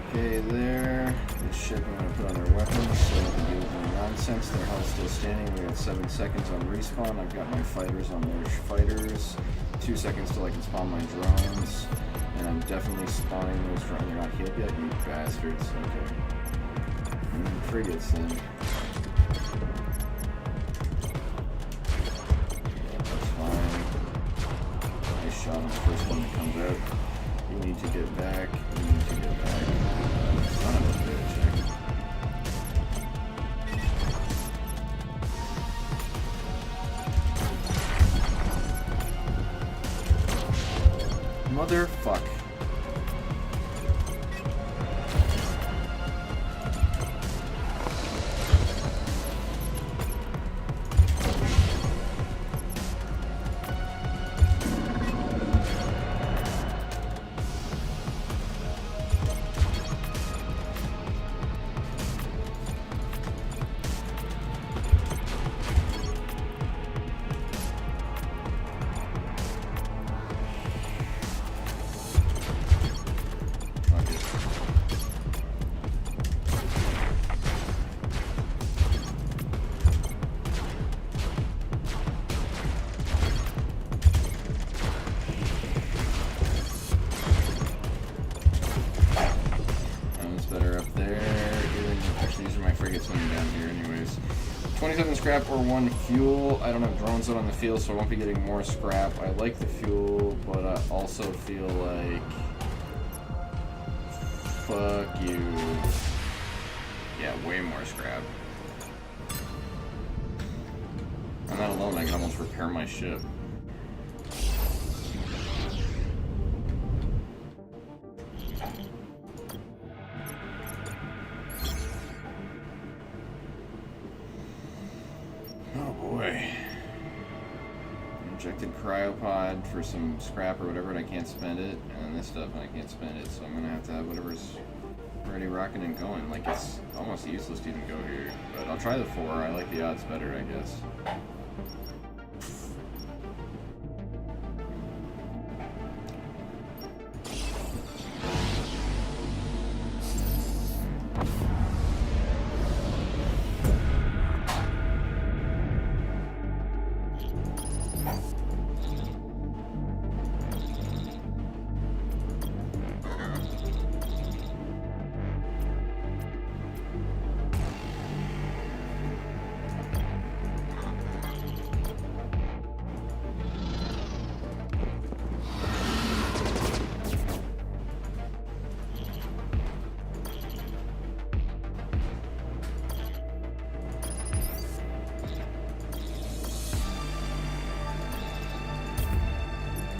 Okay, there. This ship I'm going to put on their weapons so they can deal with no nonsense. Their health's still standing. We got 7 seconds on respawn. I've got my fighters on their fighters. 2 seconds till I can spawn my drones. And I'm definitely spawning those drones. They're not healed yet, you bastards. Okay. Frigates then. That's fine. Nice shot on the first one that comes out. You need to get back. You need to get back. Son of a bitch. Motherfuck. Down here anyways. 27 scrap or 1 fuel. I don't have drones out on the field, so I won't be getting more scrap. I like the fuel, but I also feel like... Fuck you. Yeah, way more scrap. And that alone, I can almost repair my ship. Injected cryopod for some scrap or whatever, and I can't spend it, and this stuff, and I can't spend it, so I'm gonna have to have whatever's already rocking and going. Like, it's almost useless to even go here, but I'll try the 4. I like the odds better, I guess.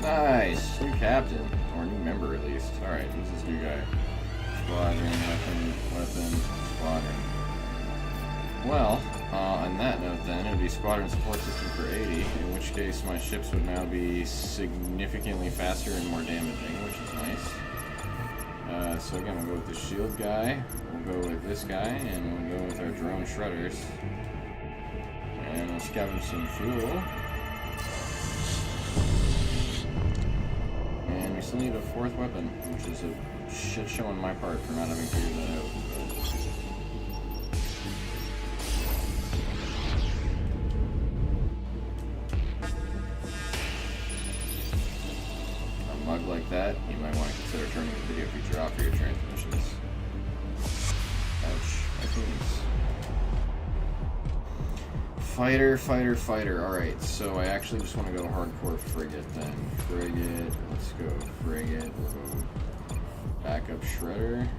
Nice! New captain. Or new member, at least. Alright, who's this new guy? Squadron, weapon, squadron. Well, on that note then, it would be squadron support system for 80, in which case my ships would now be significantly faster and more damaging, which is nice. So again, we'll go with the shield guy, we'll go with this guy, and we'll go with our drone shredders. And we'll scavenge some fuel. We still need a 4th weapon, which is a shit show on my part for not having figured that out. A mug like that, you might want to consider turning the video feature off for your transmissions. Ouch, my feelings. Fighter, fighter, fighter. Alright, so I actually just want to go hardcore frigate then. Frigate, let's go frigate. We'll go backup shredder. And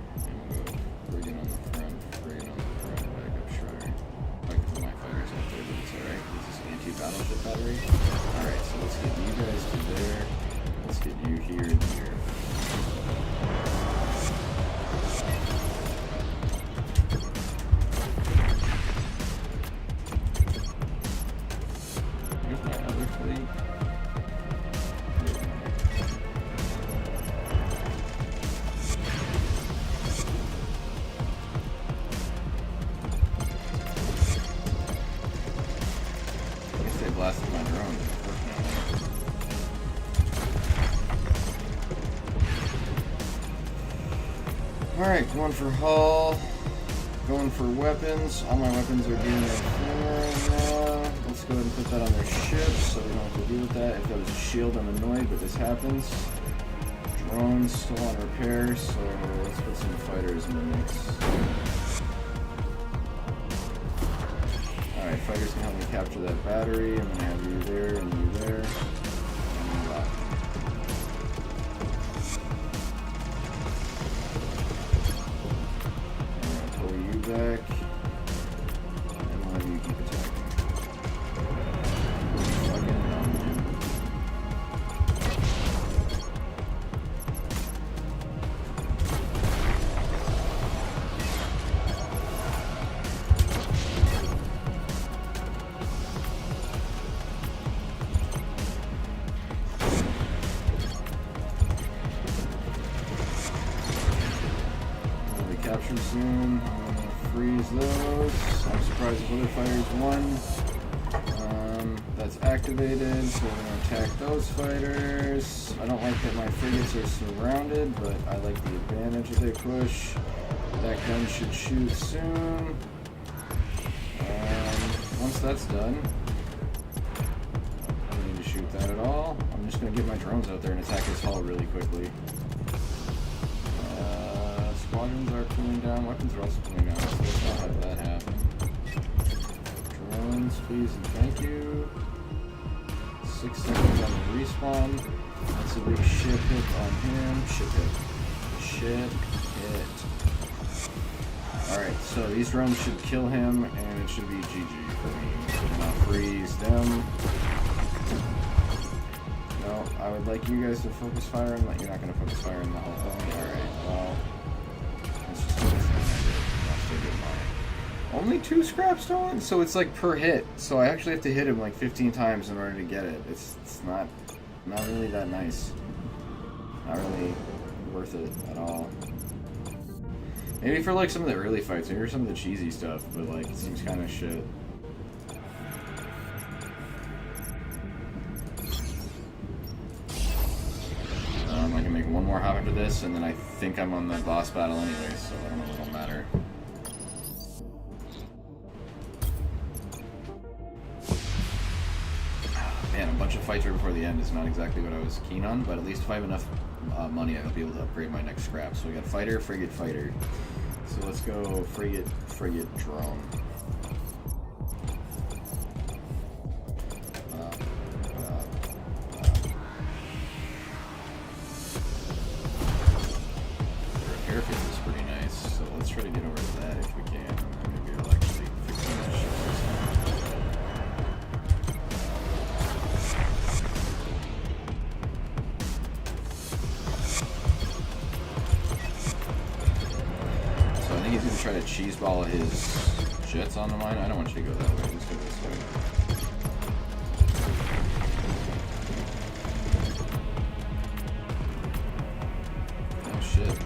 we'll go frigate on the front, frigate on the front, backup shredder. I can put my fighters up there, but it's alright. This is anti-battleship battery. Alright, so let's get you guys to there. Let's get you here and here. Blasted my drone, unfortunately. Alright, going for hull. going for weapons. All my weapons are doing their floor. Let's go ahead and put that on their ships so we don't have to deal with that. If that was a shield, I'm annoyed, but this happens. Drones still on repair, so let's put some fighters in the mix. Alright, fighters can help me capture that battery. I'm going to have you there and you there. And you lock. I'm going to pull you back. And we'll have you keep attacking. Capture soon. I'm gonna freeze those. I'm surprised if other fighters won. That's activated, so we're gonna attack those fighters. I don't like that my frigates are surrounded, but I like the advantage that they push. That gun should shoot soon. Once that's done, I don't need to shoot that at all. I'm just gonna get my drones out there and attack this hull really quickly. Squadrons are cooling down, weapons are also cooling down, so let's not have that happen. Drones, please and thank you. 6 seconds on the respawn. That's a big ship hit on him. Ship hit. Ship hit. Alright, so these drones should kill him, and it should be GG for me. And I'll freeze them. No, I would like you guys to focus fire on that. You're not going to focus fire on the whole thing. Alright, well. Only 2 scrap stolen? So it's like per hit. So I actually have to hit him like 15 times in order to get it. It's not really that nice. Not really worth it at all. Maybe for like some of the early fights, maybe for some of the cheesy stuff, but like it seems kind of shit. I can make one more hop after this, and then I think I'm on the boss battle anyway, so I don't know if it'll matter. Man, a bunch of fights right before the end is not exactly what I was keen on, but at least if I have enough money, I'll be able to upgrade my next scrap. So we got fighter, frigate, fighter. So let's go frigate, frigate, drone. Try to get over to that if we can. Maybe we'll actually fix that ship this time. So I think he's going to try to cheeseball his jets onto mine. I don't want you to go that way. Let's go this way. Oh shit.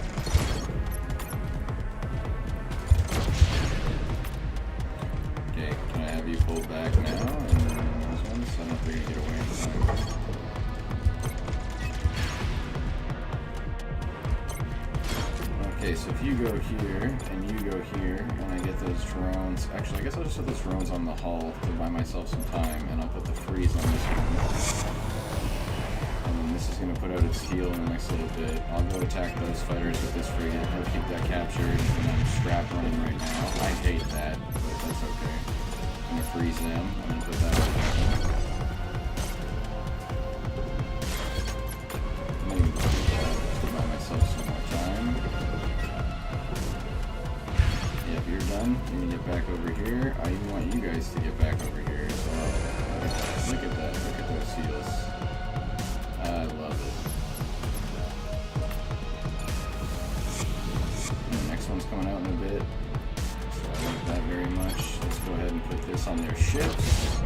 Pull back now, and then those ones, I don't think you get away in time. Okay, so if you go here, and you go here, and I get those drones, actually I guess I'll just put those drones on the hull to buy myself some time, and I'll put the freeze on this one. And then this is going to put out its heel in the next little bit. I'll go attack those fighters with this frigate, I'll keep that captured, and I'm strap running right now. I hate that, but that's okay. I'm going to freeze them. I'm going to put that on. I'm going to buy myself some more time. Yep, you're done. You can get back over here. I even want you guys to get back over here as well. Look at that. Look at those seals. I love it. And the next one's coming out in a bit. I like that very much. Let's go ahead and put this on their ships.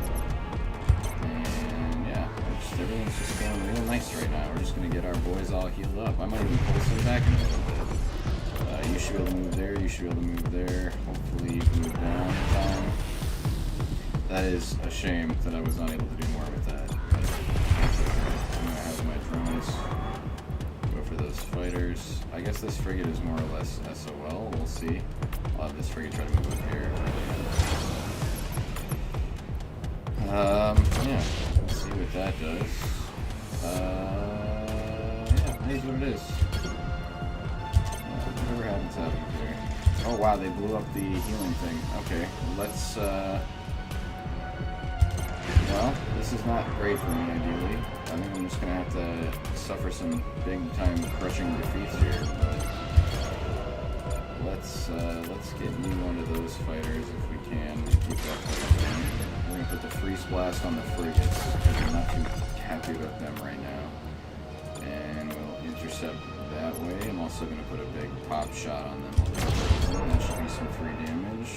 And yeah, everything's just going real nice right now. We're just going to get our boys all healed up. I might even pull some back in a little bit. You should be able to move there. You should be able to move there. Hopefully you can move down in time. That is a shame that I was not able to do more with that. But I'm going to have my drones go for those fighters. I guess this frigate is more or less SOL. We'll see. I'll have this frigate try to move up here. Yeah. Let's see what that does. Yeah, it is what it is. Whatever happens here. Oh wow, they blew up the healing thing. Okay, let's, well, this is not great for me, ideally. I think I'm just gonna have to suffer some big-time crushing defeats here, but let's get you onto those fighters if we can. Keep that fight going. We're gonna put the freeze blast on the frigates, because I'm not too happy about them right now. And we'll intercept that way. I'm also gonna put a big pop shot on them. That should be some free damage.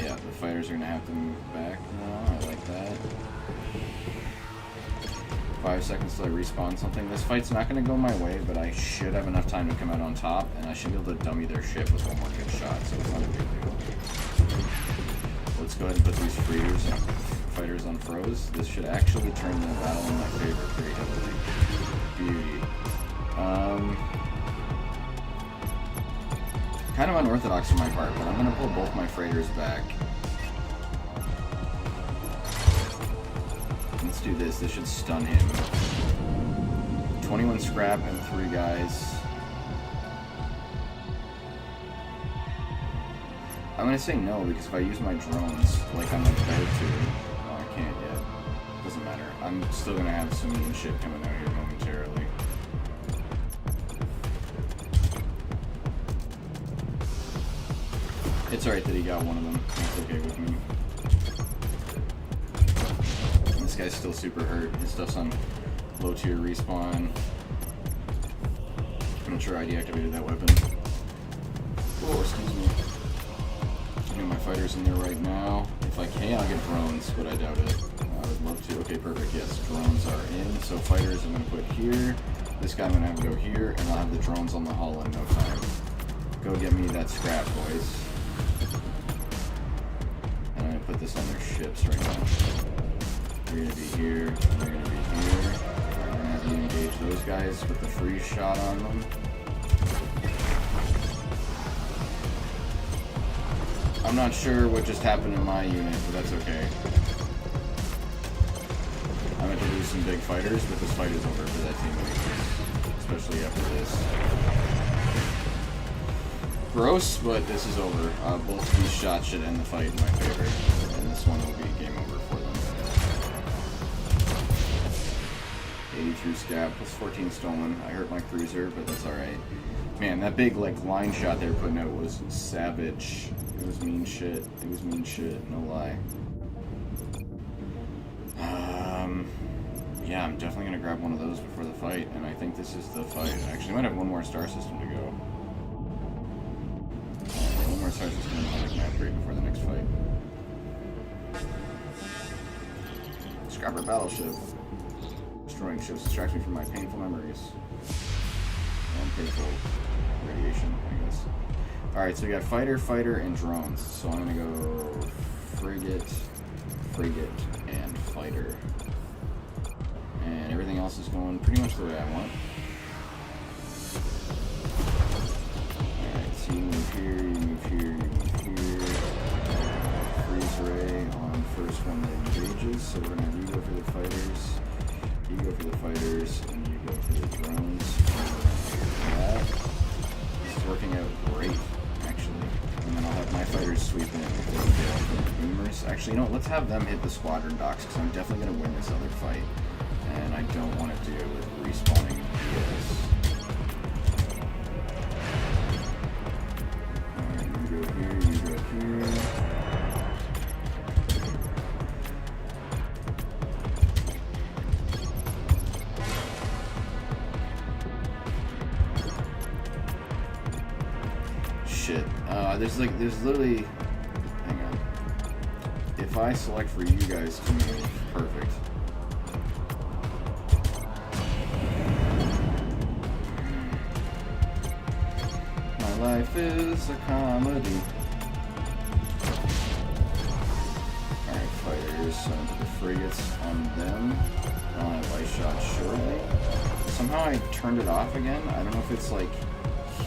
Yeah, the fighters are gonna have to move back now. I like that. 5 seconds till I respawn something. This fight's not gonna go my way, but I should have enough time to come out on top, and I should be able to dummy their ship with one more good shot, so it's not a big deal. Let's go ahead and put these fighters on froze. This should actually turn the battle in my favor pretty heavily. Beauty. Kind of unorthodox on my part, but I'm gonna pull both my freighters back. Let's do this. This should stun him. 21 scrap and 3 guys. I'm gonna say no, because if I use my drones like I'm about to, oh, I can't yet. Doesn't matter. I'm still gonna have some mean shit coming out here momentarily. It's alright that he got one of them. That's okay with me. This guy's still super hurt. His stuff's on low tier respawn. I'm not sure I deactivated that weapon. Oh, excuse me. Getting my fighters in there right now. If I can, I'll get drones, but I doubt it. I would love to. Okay, perfect. Yes, drones are in. So fighters I'm going to put here. This guy I'm going to have to go here, and I'll have the drones on the hull in no time. Go get me that scrap, boys. And I'm going to put this on their ships right now. You're going to be here, and you're going to be here. I'm going to have you engage those guys with the freeze shot on them. I'm not sure what just happened in my unit, but that's okay. I'm going to lose some big fighters, but this fight is over for that team, especially after this. Gross, but this is over. Both of these shots should end the fight in my favor, and this one will be game over for them. 83 scab plus 14 stolen. I hurt my cruiser, but that's alright. Man, that big line shot they were putting out was savage. It was mean shit. It was mean shit, no lie. Yeah, I'm definitely gonna grab one of those before the fight, and I think this is the fight. Actually, I might have one more star system to go. One more star system and I'll make my upgrade before the next fight. Scrapper battleship. Destroying ships distracts me from my painful memories. And painful radiation, I guess. Alright, so we got fighter, and drones. So I'm gonna go frigate, and fighter. And everything else is going pretty much the way I want. Alright, so you move here, you move here, you move here. Freeze ray on first one that engages. So we're gonna have you go for the fighters, you go for the fighters, and you go for the drones. That. This is working out great, actually. And then I'll have my fighters sweep in with the boomers. Actually, you know what? Let's have them hit the squadron docks, because I'm definitely going to win this other fight. And I don't want to deal with respawning this. Alright, you go here, you go here. Shit. There's literally, hang on. If I select for you guys to move, perfect. My life is a comedy. Alright, fighters, so the frigates on them. on a light shot shortly. Somehow I turned it off again. I don't know if it's like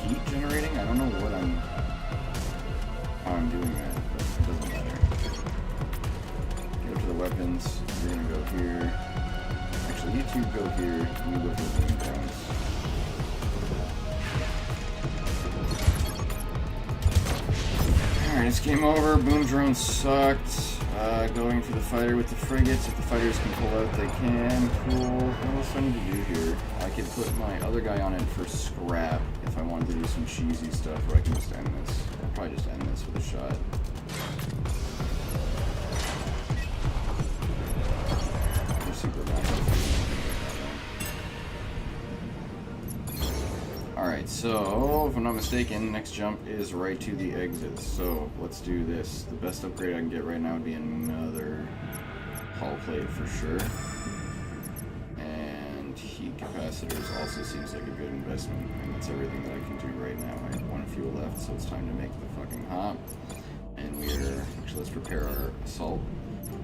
heat generating. I don't know what how I'm doing that, but it doesn't matter. Go to the weapons. We're gonna go here. Actually, you two go here. You go for the boom drones. Alright, it's game over. Boom drones sucked. Going for the fighter with the frigates. If the fighters can pull out, they can. Cool. What else do I need to do here? I could put my other guy on it for scrap if I wanted to do some cheesy stuff, or I can just end this. I'll probably just end this with a shot. Alright, so if I'm not mistaken, next jump is right to the exits. So let's do this. The best upgrade I can get right now would be another hull plate for sure. And heat capacitors also seems like a good investment. And that's everything that I can do right now. I have one fuel left, so it's time to make the fucking hop. And actually, let's prepare our assault.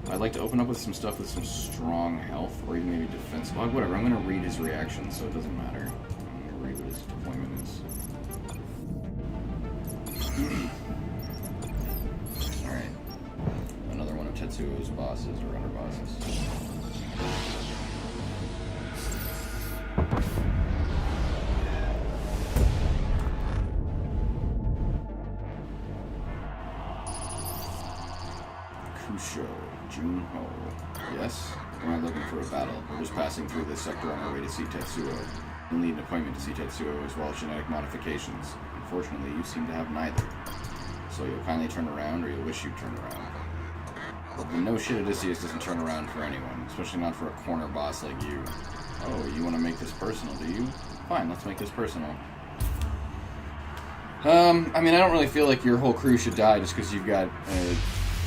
I'd like to open up with some stuff with some strong health, or even maybe defense. Well, whatever, I'm going to read his reaction, so it doesn't matter. I'm going to read what his deployment is. Alright. Another one of Tetsuo's bosses, or under bosses. Junho. Yes? We're not looking for a battle. We're just passing through this sector on our way to see Tetsuo. We'll need an appointment to see Tetsuo as well as genetic modifications. Unfortunately, you seem to have neither. So you'll kindly turn around, or you'll wish you'd turn around. But no shit, Odysseus doesn't turn around for anyone, especially not for a corner boss like you. Oh, you want to make this personal, do you? Fine, let's make this personal. I mean, I don't really feel like your whole crew should die just because you've got a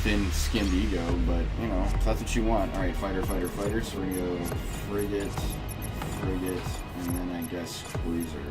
thin-skinned ego, but, you know, if that's what you want. Alright, fighter, fighter, fighter, so we're gonna go frigate, and then I guess cruiser.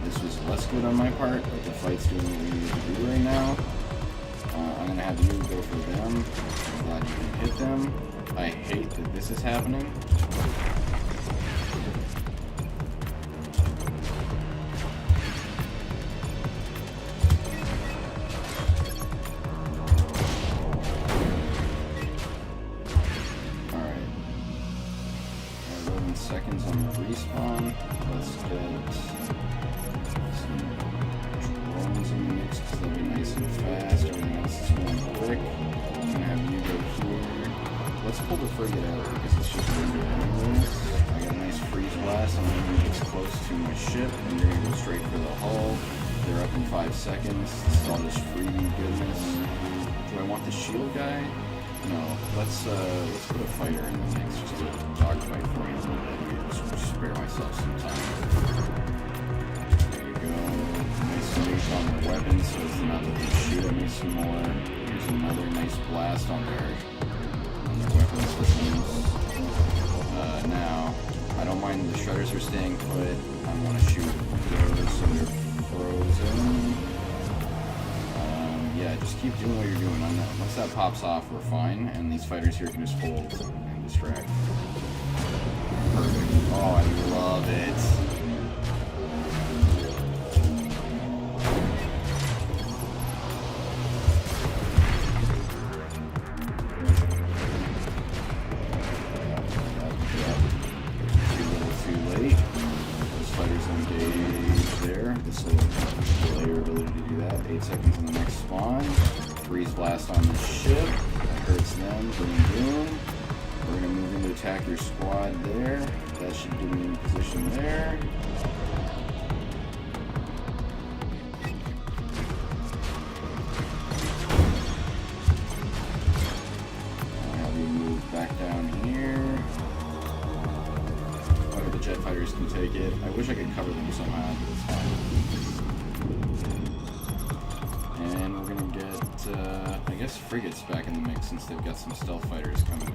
This was less good on my part, but the fight's doing what we need to do right now. I'm going to have you go for them. I'm glad you can hit them. I hate that this is happening. Alright. 11 seconds on the respawn. Let's get drones in the mix because they'll be nice and fast. Everything else is going quick. I'm gonna have you go here. Let's pull the frigate out because it's just windy anyways. I got a nice freeze blast. I'm gonna move this close to my ship, and you're gonna go straight for the hull. They're up in 5 seconds. This is all just freebie goodness. Do I want the shield guy? No. Let's put a fighter in the mix just to dogfight for me a little bit here. Just spare myself some time. Nice on their weapons, so it's not that they shoot at me some more. Here's another nice blast on their weapon systems. Now, I don't mind the shredders are staying put. I want to shoot those so they're frozen. Yeah, just keep doing what you're doing on that. Once that pops off, we're fine, and these fighters here can just hold and distract. Perfect. Oh, I love it. Seconds in the next spawn. Freeze blast on the ship. That hurts them. Boom, boom. We're going to move in to attack your squad there. That should get me in position there. wish I could cover them somehow, but it's fine. And we're gonna get, I guess, frigates back in the mix since they've got some stealth fighters coming in.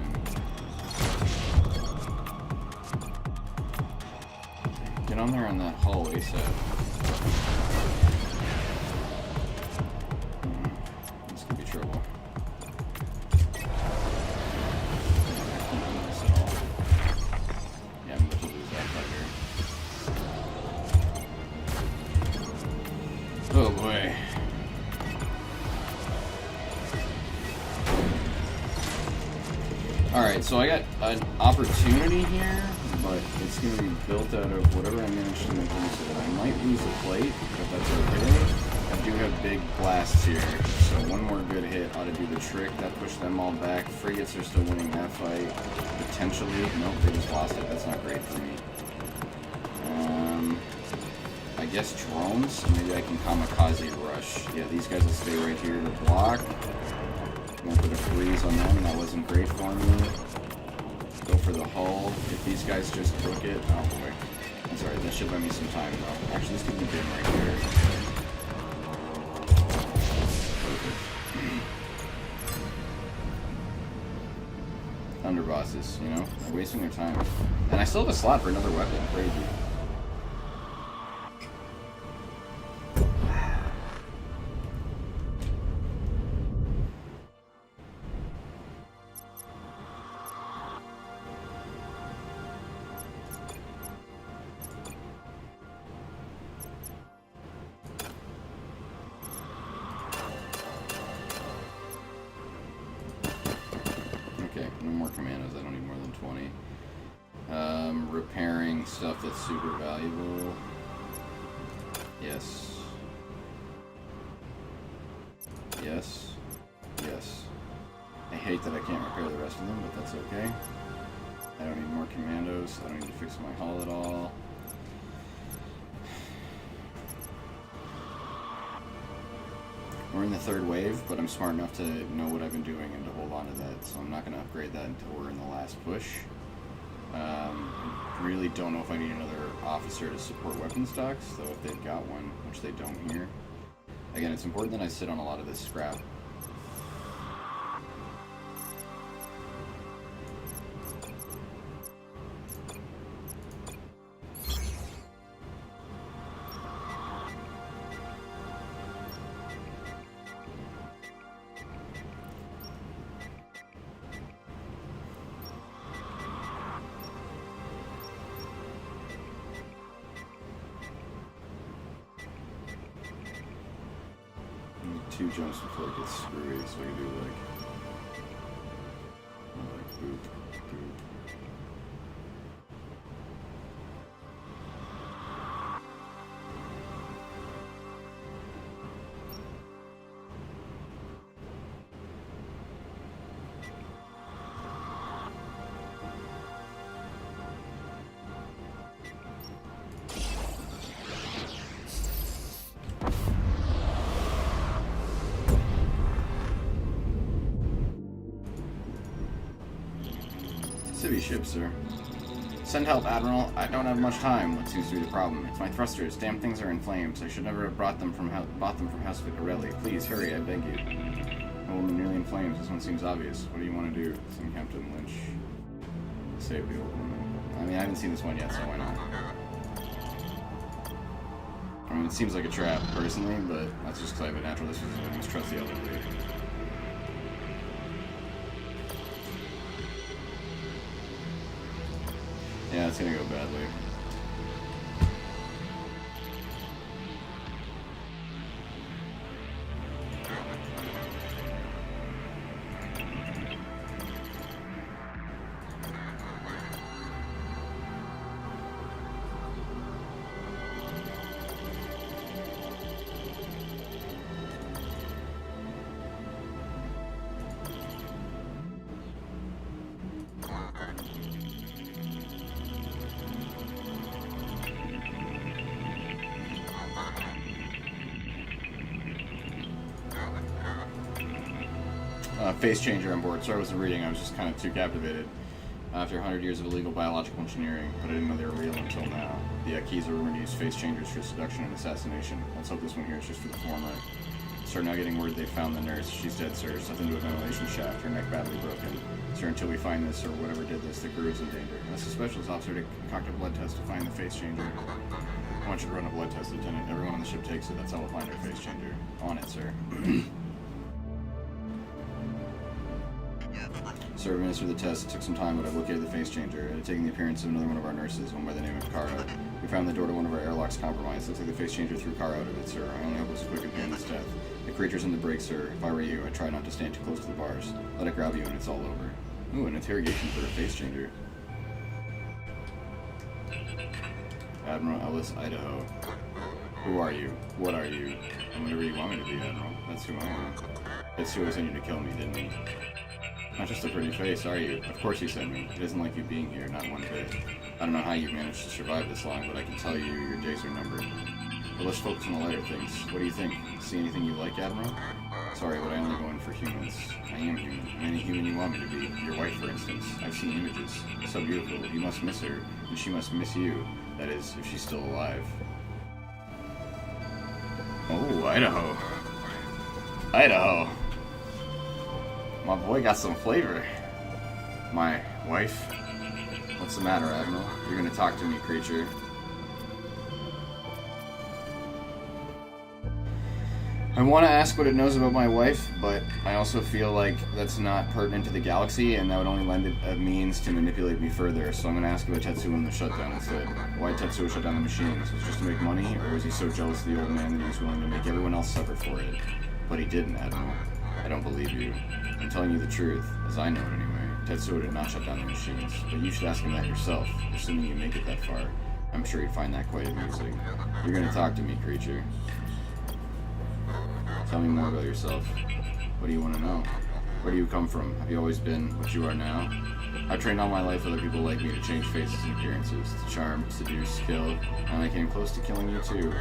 Get on there on that hull ASAP. This could be trouble. Yeah, I'm about to lose that fighter. Oh boy. Alright, so I got an opportunity here, but it's going to be built out of whatever I manage to make use of it. I might lose a plate, but that's okay. I do have big blasts here, so one more good hit ought to do the trick. That pushed them all back. Frigates are still winning that fight, potentially. Nope, they just lost it. That's not great for me. I guess drones. Maybe I can kamikaze rush. Yeah, these guys will stay right here to block. I'm gonna put a freeze on them. That wasn't great for me. Go for the hull. If these guys just book it, oh boy. I'm sorry, that should buy me some time though. Actually, this could be good right here. Perfect. Underbosses, you know? They're wasting their time. And I still have a slot for another weapon. Crazy. Okay, no more commandos. I don't need more than 20. Repairing stuff that's super valuable. Yes. Yes. Yes. I hate that I can't repair the rest of them, but that's okay. I don't need more commandos. I don't need to fix my hull at all. We're in the third wave, but I'm smart enough to know what I've been doing and to hold on to that, so I'm not going to upgrade that until we're in the last push. I really don't know if I need another officer to support weapon stocks, though if they've got one, which they don't here. Again, it's important that I sit on a lot of this scrap. Two jumps before it gets screwy, so I can do like boop, boop. City ship, sir. Send help, Admiral. I don't have much time. What seems to be the problem? It's my thrusters. Damn things are in flames. I should never have bought them from House Vicarelli. Please, hurry, I beg you. A woman nearly in flames. This one seems obvious. What do you want to do? Send Captain Lynch. Save the old woman. I mean, I haven't seen this one yet, so why not? I mean, it seems like a trap, personally, but that's just because I have a natural disposition to trust the elderly. Yeah, it's gonna go badly. Face changer on board. Sorry I wasn't reading, I was just kind of too captivated. After 100 years of illegal biological engineering, but I didn't know they were real until now. The keys are rumored to use face changers for seduction and assassination. Let's hope this one here is just for the former. Sir, now getting word they found the nurse. She's dead, sir. Stuffed into a ventilation shaft. Her neck badly broken. Sir, until we find this, or whatever did this, the crew is in danger. Unless a specialist officer to conduct a blood test to find the face changer. I want you to run a blood test, Lieutenant. Everyone on the ship takes it. That's how we'll find our face changer. On it, sir. Sir, administered the test. It took some time, but I've located the face changer. It had taken the appearance of another one of our nurses, one by the name of Caro. We found the door to one of our airlocks compromised. Looks like the face changer threw Caro out of it, sir. I only hope it was quick and painless death. The creature's in the brake, sir. If I were you, I'd try not to stand too close to the bars. Let it grab you and it's all over. Ooh, an interrogation for a face changer. Admiral Ellis, Idaho. Who are you? What are you? And whatever you want me to be, Admiral. That's who I am. That's who I sent you to kill me, didn't he? Not just a pretty face, are you? Of course he sent me. He doesn't like you being here, not one bit. I don't know how you've managed to survive this long, but I can tell you your days are numbered. But let's focus on the lighter things. What do you think? See anything you like, Admiral? Sorry, but I only go in for humans. I am human. Any human you want me to be. Your wife, for instance. I've seen images. So beautiful. You must miss her, and she must miss you. That is, if she's still alive. Oh, Idaho. Idaho. My boy got some flavor. My wife? What's the matter, Admiral? You're gonna talk to me, creature. I want to ask what it knows about my wife, but I also feel like that's not pertinent to the galaxy, and that would only lend it a means to manipulate me further, so I'm going to ask about Tetsuo and the shutdown instead. Why Tetsuo shut down the machines? Was it just to make money, or was he so jealous of the old man that he was willing to make everyone else suffer for it? But he didn't, Admiral. I don't believe you. I'm telling you the truth, as I know it anyway. Tetsuo did not shut down the machines, but you should ask him that yourself, assuming you make it that far. I'm sure you'd find that quite amusing. You're going to talk to me, creature. Tell me more about yourself. What do you want to know? Where do you come from? Have you always been what you are now? I've trained all my life other people like me to change faces and appearances, to charm, seduce, kill, and I came close to killing you too.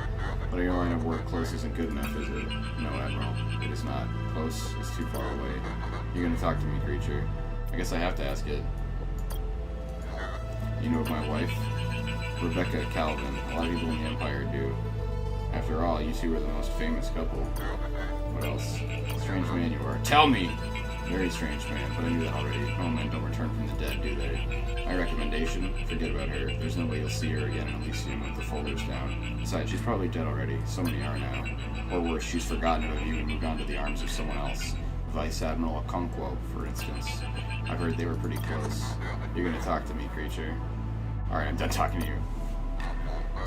But your line of work close isn't good enough, is it? No, Admiral. It is not. Close is too far away. You're gonna talk to me, creature. I guess I have to ask it. You know of my wife? Rebecca Calvin. A lot of people in the Empire do. After all, you two are the most famous couple. What else? Strange man you are. Tell me! Very strange man, but I knew that already. Normal men don't return from the dead, do they? My recommendation? Forget about her. There's no way you'll see her again in Elysium with the folders down. Besides, she's probably dead already. So many are now. Or worse, she's forgotten about you and moved on to the arms of someone else. Vice Admiral Okonkwo, for instance. I've heard they were pretty close. You're gonna talk to me, creature. Alright, I'm done talking to you.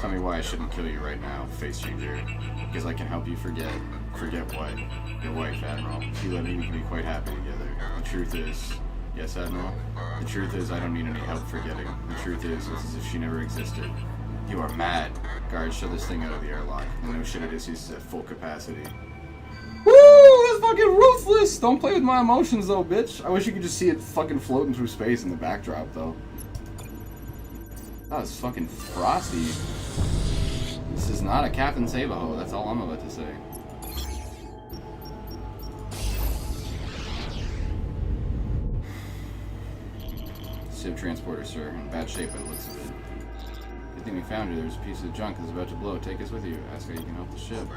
Tell me why I shouldn't kill you right now, face changer. Because I can help you forget. Forget what? Your wife, Admiral. If you let me, we can be quite happy together. The truth is... Yes, Admiral? The truth is I don't need any help forgetting. The truth is, it's as if she never existed. You are mad. Guards, shut this thing out of the airlock. And no shit, it is used at full capacity. Woo! That's fucking ruthless! Don't play with my emotions, though, bitch. I wish you could just see it fucking floating through space in the backdrop, though. That was fucking frosty. This is not a Captain Save-A-Ho, that's all I'm about to say. Ship transporter, sir. In bad shape by the looks of it. Good thing we found you. There's a piece of junk that's about to blow. Take us with you. Ask how you can help the ship.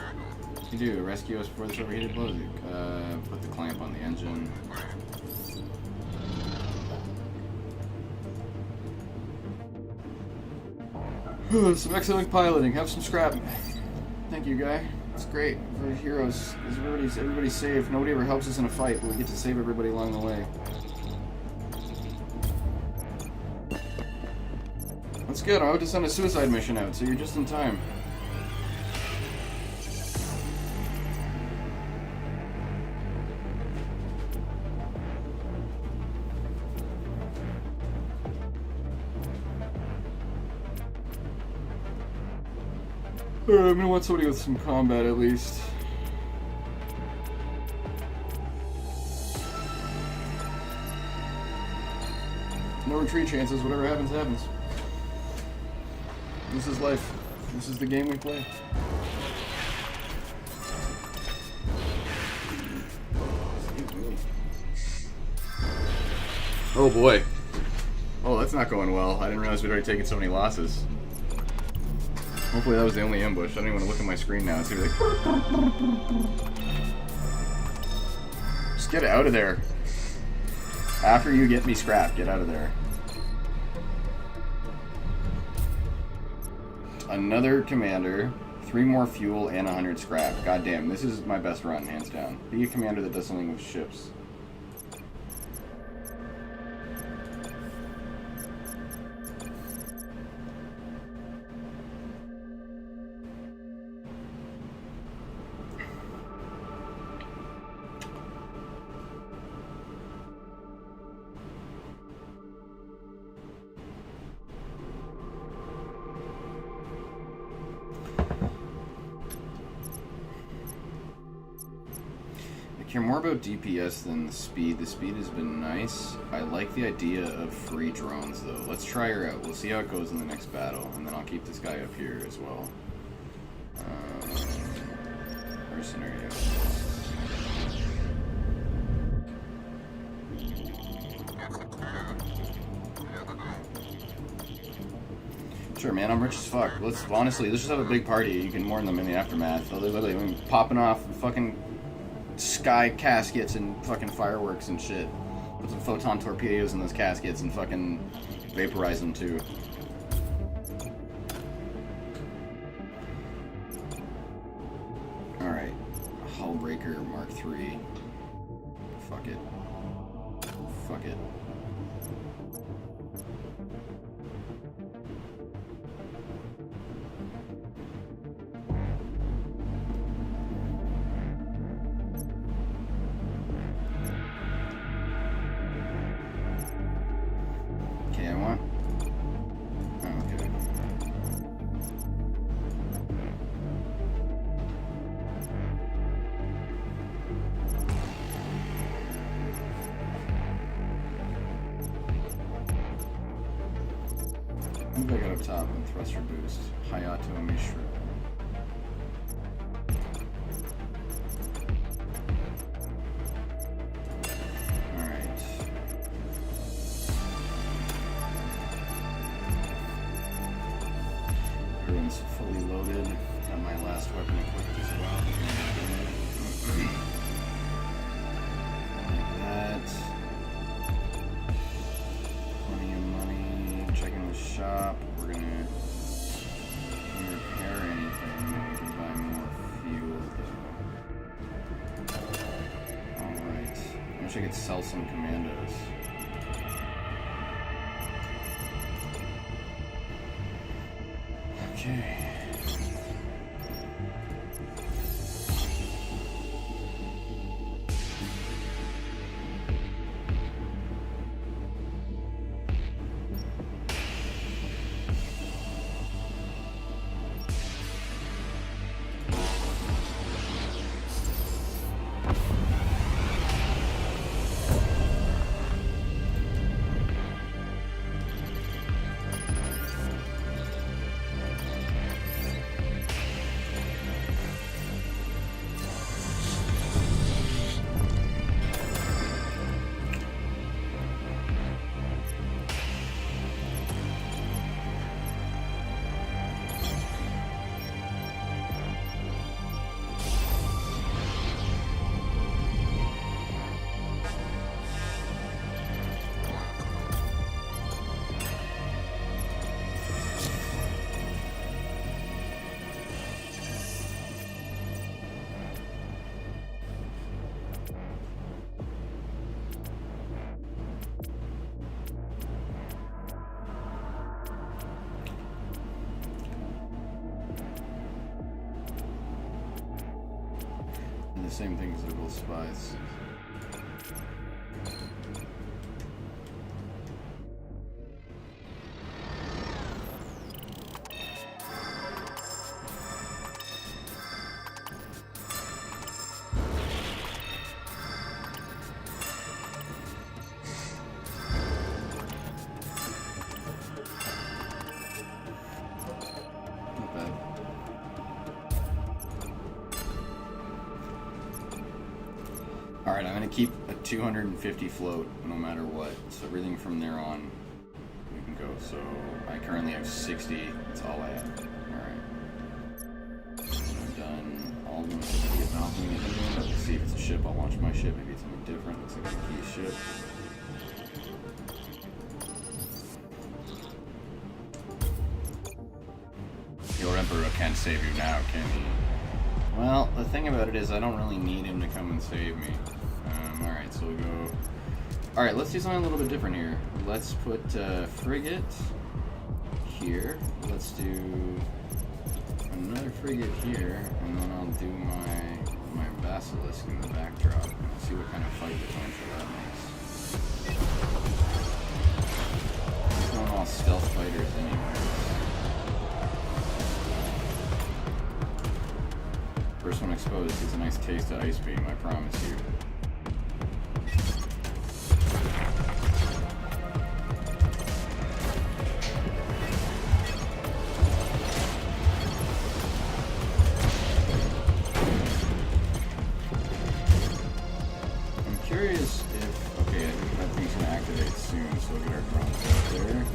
You do. Rescue us before this overheated blows. Put the clamp on the engine. Some excellent piloting. Have some scrap. Thank you, guy. That's great. We're heroes. Everybody's safe. Nobody ever helps us in a fight, but we get to save everybody along the way. That's good. I'm about to send a suicide mission out, so you're just in time. I'm gonna want somebody with some combat at least. No retreat chances, whatever happens, happens. This is life. This is the game we play. Oh boy. Oh, that's not going well. I didn't realize we'd already taken so many losses. Hopefully that was the only ambush. I don't even want to look at my screen now. It's gonna be like... Just get out of there. After you get me scrapped, get out of there. Another commander, 3 more fuel, and 100 scrap. God damn, this is my best run, hands down. Be a commander that does something with ships. I care more about DPS than the speed. The speed has been nice. I like the idea of free drones, though. Let's try her out. We'll see how it goes in the next battle, and then I'll keep this guy up here as well. Mercenary. Sure, man, I'm rich as fuck. Let's just have a big party. You can mourn them in the aftermath. They're literally popping off fucking sky caskets and fucking fireworks and shit. Put some photon torpedoes in those caskets and fucking vaporize them too. Alright. Hullbreaker Mark III. Fuck it. Fuck it. I got up top and thruster boost. Hayato Mishra. Alright. Everyone's fully loaded. Got my last weapon equipped as well. Like that. Plenty of money. Checking the shop. We're gonna repair anything. We can buy more fuel though. Alright. I wish I could sell some commandos. Okay. The same thing as they're both spies. Not bad. Alright, I'm going to keep a 250 float no matter what, so everything from there on we can go. So I currently have 60, that's all I have. Alright. ship. I'll launch my ship. Maybe it's something different. Looks like it's a key ship. Your Emperor can't save you now, can he? Well, the thing about it is I don't really need him to come and save me. Alright, so we'll go... Alright, let's do something a little bit different here. Let's put frigate here. Let's do another frigate here, and then I'll do my basilisk in the backdrop. And see what kind of fight potential that makes. We're going all stealth fighters anyways. First one exposed gets a nice taste of Ice Beam, I promise you. I'm curious if... Okay, I think that thing's going to activate soon, so we'll get our drones out there.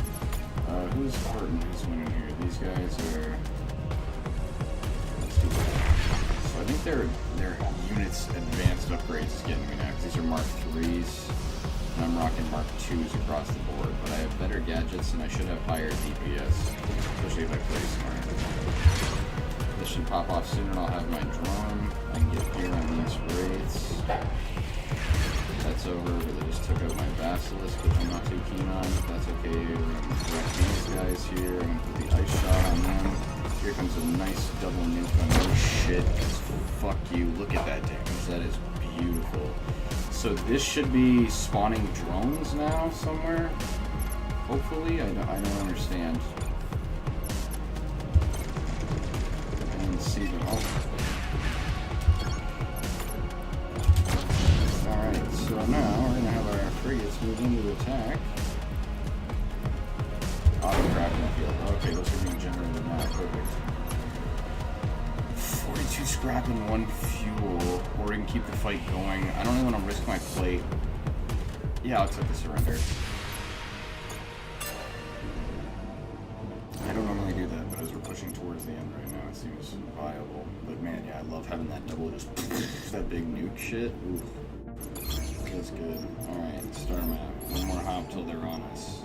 Who's hurting? Who's winning here? These guys are... Let's do that. I think their units advanced upgrades is getting me now, because these are Mark 3s, and I'm rocking Mark 2s across the board, but I have better gadgets and I should have higher DPS, especially if I play smart. This should pop off soon and I'll have my drone. I can get here on these wraiths. That's over, but they just took out my basilisk, which I'm not too keen on. That's okay, we're going to direct these guys here, I'm going to put the ice shot on them. Here comes a nice double nuke on oh shit. Fuck you. Look at that damage. That is beautiful. So this should be spawning drones now somewhere. Hopefully. I don't understand. I didn't see them. Oh. Alright, so now we're going to have our frigates move into attack. Auto-crafting field. Okay, those are being generated now. Perfect. 42 scrap and 1 fuel. Or we can keep the fight going. I don't really want to risk my plate. Yeah, I'll accept the surrender. I don't normally do that, but as we're pushing towards the end right now, it seems viable. But man, yeah, I love having that double just that big nuke shit. Ooh. That's good. Alright, star map. One more hop till they're on us.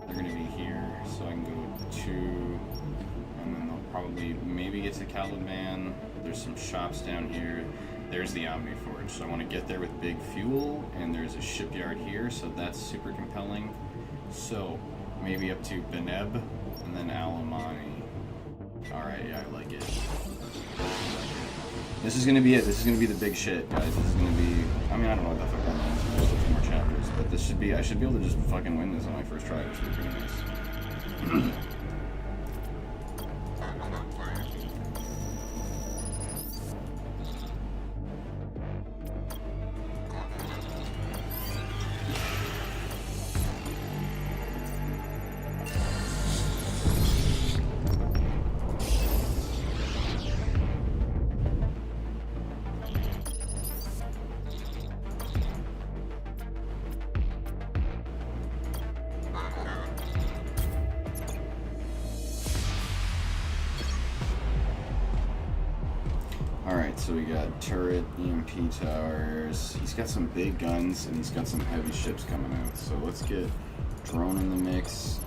They're gonna be here, so I can go 2, and then they'll probably maybe get to Caliban. There's some shops down here. There's the Omni Forge, so I want to get there with big fuel, and there's a shipyard here, so that's super compelling. So maybe up to Beneb, and then Alamani. Alright, yeah, I like it. This is gonna be it. This is gonna be the big shit, guys. This is gonna be... I mean, I don't know what the fuck that means. There's a few more chapters, but this should be... I should be able to just fucking win this on my first try, which would be pretty nice. Alright, so we got turret, EMP towers. He's got some big guns and he's got some heavy ships coming out. So let's get drone in the mix.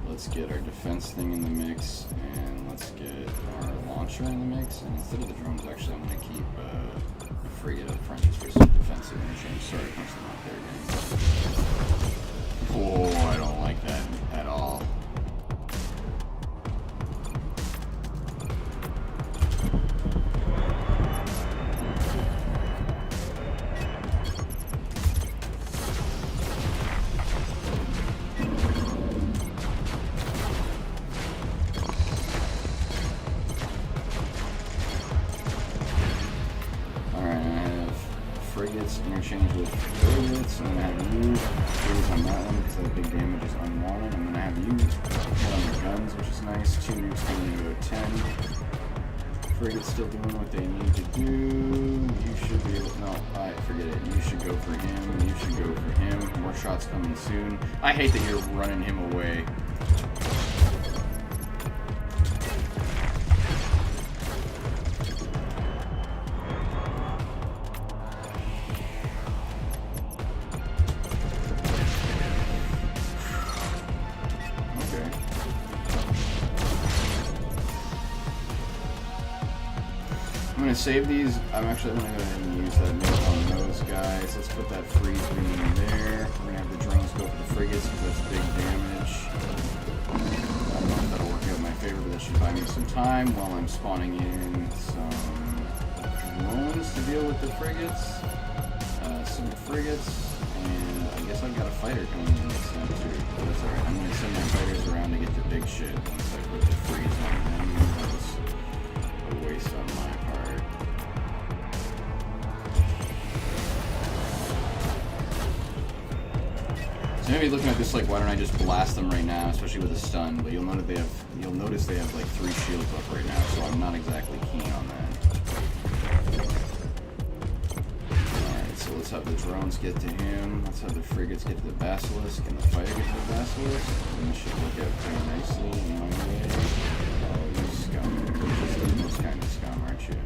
Let's get our defense thing in the mix. And let's get our launcher in the mix. And instead of the drones, actually, I'm going to keep a frigate up front just for some defensive interchange. Sorry to punch them out there again. Oh, I don't like that at all. Interchange with frigates, I'm going to have you freeze on that one because that big damage is unwanted. I'm going to have you hit on the guns, which is nice. 2 nukes going to go 10. Frigates still doing what they need to do. You should be able to... No, forget it. You should go for him. You should go for him. More shots coming soon. I hate that you're running him away. save these. I'm actually going to go ahead and use that note on those guys. Let's put that freeze beam in there. We're going to have the drones go for the frigates because that's big damage. I don't know if that'll work out in my favor, but that should buy me some time while I'm spawning in some drones to deal with the frigates. Some frigates, and I guess I've got a fighter coming in next time too. But that's alright. I'm going to send my fighters around to get the big shit once I put the freeze on them. That was a waste on my part. So maybe looking at this like, why don't I just blast them right now, especially with a stun? But you'll notice they have like 3 shields up right now, so I'm not exactly keen on that. So let's have the drones get to him. Let's have the frigates get to the basilisk, and the fighter get to the basilisk. And this should work out pretty nicely in my way. Oh, you scum. You're just the most kind of scum, aren't you?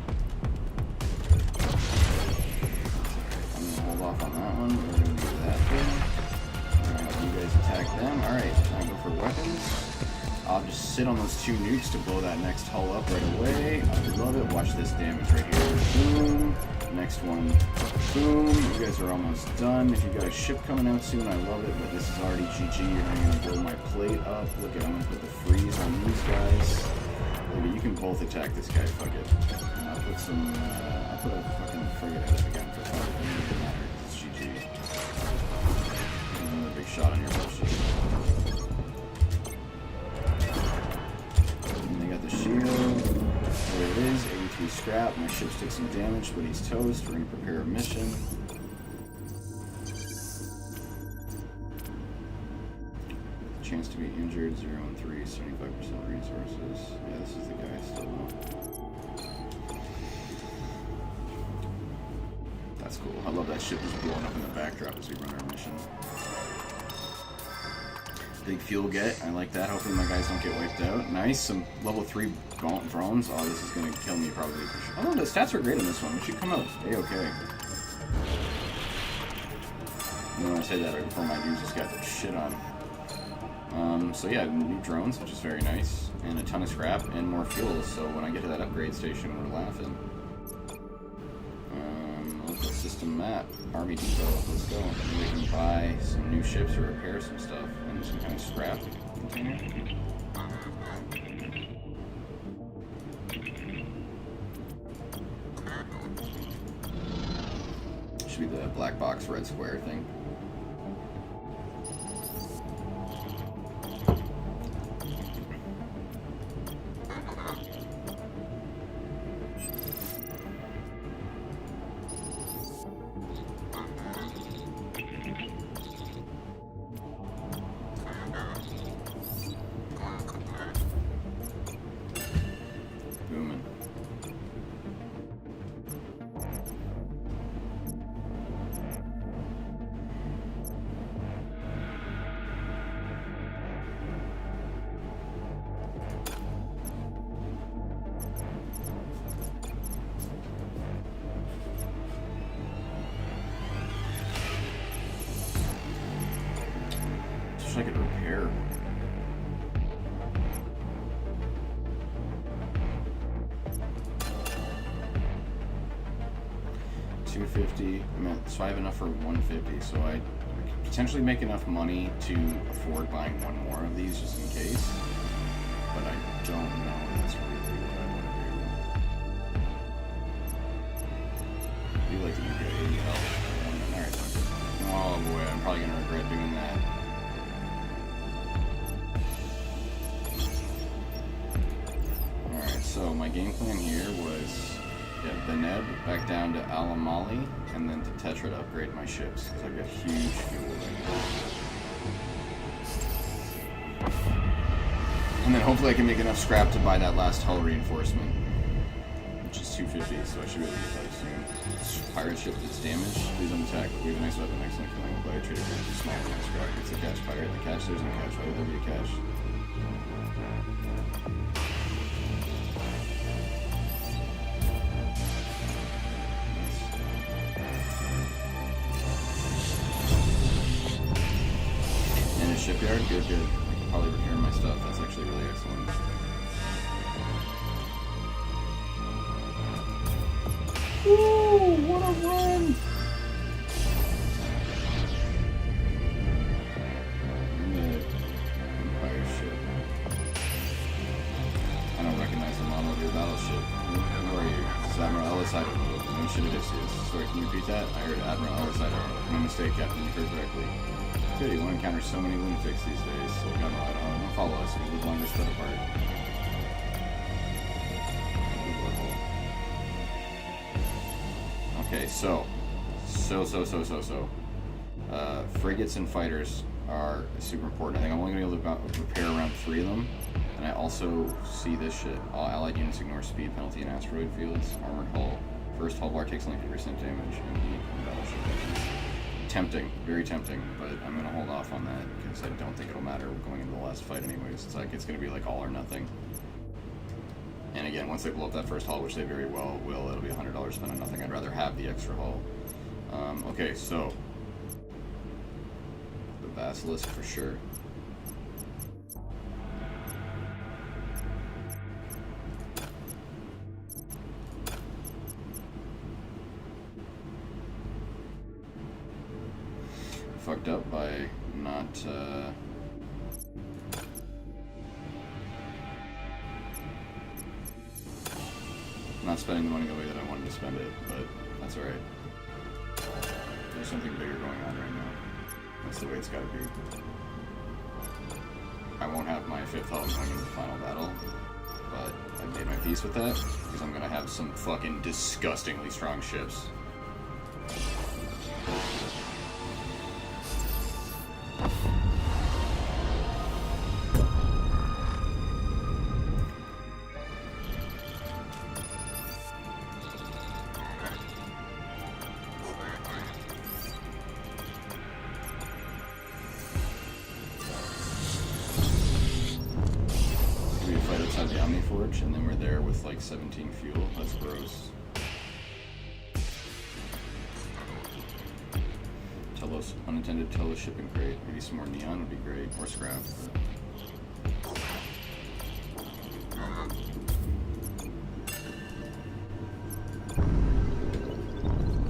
I'm gonna hold off on that one. We're gonna do that thing. Alright, you guys attack them. Alright, time to go for weapons. I'll just sit on those 2 nukes to blow that next hull up right away. I love it. Watch this damage right here. Boom. Next one. Boom. You guys are almost done. If you've got a ship coming out soon, I love it, but this is already GG. You're not going to blow my plate up. Look at, I'm going to put the freeze on these guys. Look at, you can both attack this guy. Fuck it. And I'll put some, I'll put a fucking frigate out again for fun. It doesn't matter. It's GG. Another big shot on your bullshit. And they got the shield. There it is, 83 scrap. My ship took some damage, but he's toast. We're going to prepare a mission. Chance to be injured, 0 and 3, 75% resources. Yeah, this is the guy still. That's cool. I love that ship just blowing up in the backdrop as we run our mission. Big fuel get. I like that. Hopefully my guys don't get wiped out. Nice. Some level 3 drones. Oh, this is going to kill me probably. Oh no, the stats are great on this one. It should come out A-okay. You know, I say that right before my dudes just got their shit on. So yeah, new drones, which is very nice. And a ton of scrap and more fuel. So when I get to that upgrade station, we're laughing. Look at system map. Army depot. Let's go. Maybe we can buy some new ships or repair some stuff. And some kind of scrap container. Should be the black box red square thing. I could repair. $250. So I have enough for 150. So I could potentially make enough money to afford buying one more of these just in case. But I don't know if that's really what I want to do. I do like the get 80 health. Alright. Oh boy, I'm probably gonna regret doing that. So my game plan here was get Beneb back down to Alamali and then to Tetra to upgrade my ships because I've got huge fuel right now. And then hopefully I can make enough scrap to buy that last hull reinforcement, which is 250, so I should be able to get that soon. Pirate ship that's damaged, please don't attack. We have a nice weapon, excellent killing. By a trader, small amount of scrap. It's a catch pirate. The catch, there's no catch. Why would there be a catch? Shipyard, good, good. I can probably repair my stuff. That's actually really excellent. Woo! What a run! Empire ship. I don't recognize the model of your battleship. Who are you? This is Admiral Ellis Idaho. No shit, Odysseus. Sorry, can you repeat that? I heard Admiral Ellis Idaho. No mistake, Captain. You heard correctly. Good, you won't encounter so many lunatics these days. Like Admiral Idaho. Don't follow us. We live longer spread apart. Okay, so. Frigates and fighters are super important. I think I'm only going to be able to repair around 3 of them. And I also see this shit. All allied units ignore speed penalty in asteroid fields. Armored hull. First hull bar takes only 50% damage. And heat from battleship weapons. Tempting. Very tempting. But I'm going to hold off on that because I don't think it'll matter going into the last fight anyways. It's like it's going to be like all or nothing. And again, once they blow up that first hull, which they very well will, it'll be $100 spent on nothing. I'd rather have the extra hull. Okay, so the Basilisk for sure. Fucked up by not spending the money the way that I wanted to spend it, but that's alright. There's something bigger going on right now. That's the way it's gotta be. I won't have my 5th hull going into the final battle, but I've made my peace with that, because I'm gonna have some fucking disgustingly strong ships. And then we're there with like 17 fuel. That's gross. Telos, unattended Telos shipping crate. Maybe some more neon would be great. Or scrap.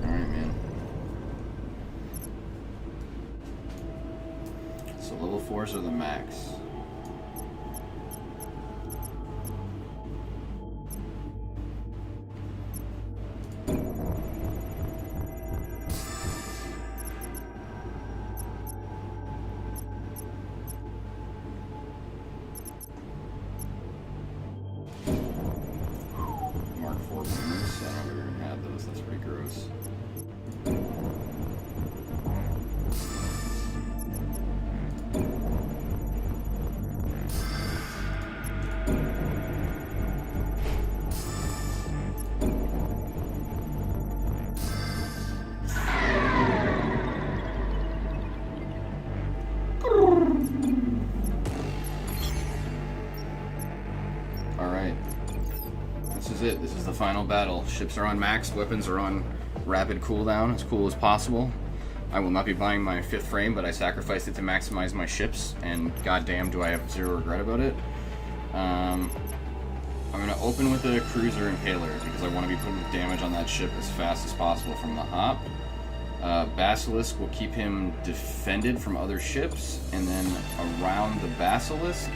Alright, man. So level 4s are the max. This is the final battle. Ships are on max, weapons are on rapid cooldown, as cool as possible. I will not be buying my 5th frame, but I sacrificed it to maximize my ships, and goddamn do I have 0 regret about it. I'm going to open with a cruiser impaler, because I want to be putting damage on that ship as fast as possible from the hop. Basilisk will keep him defended from other ships, and then around the Basilisk,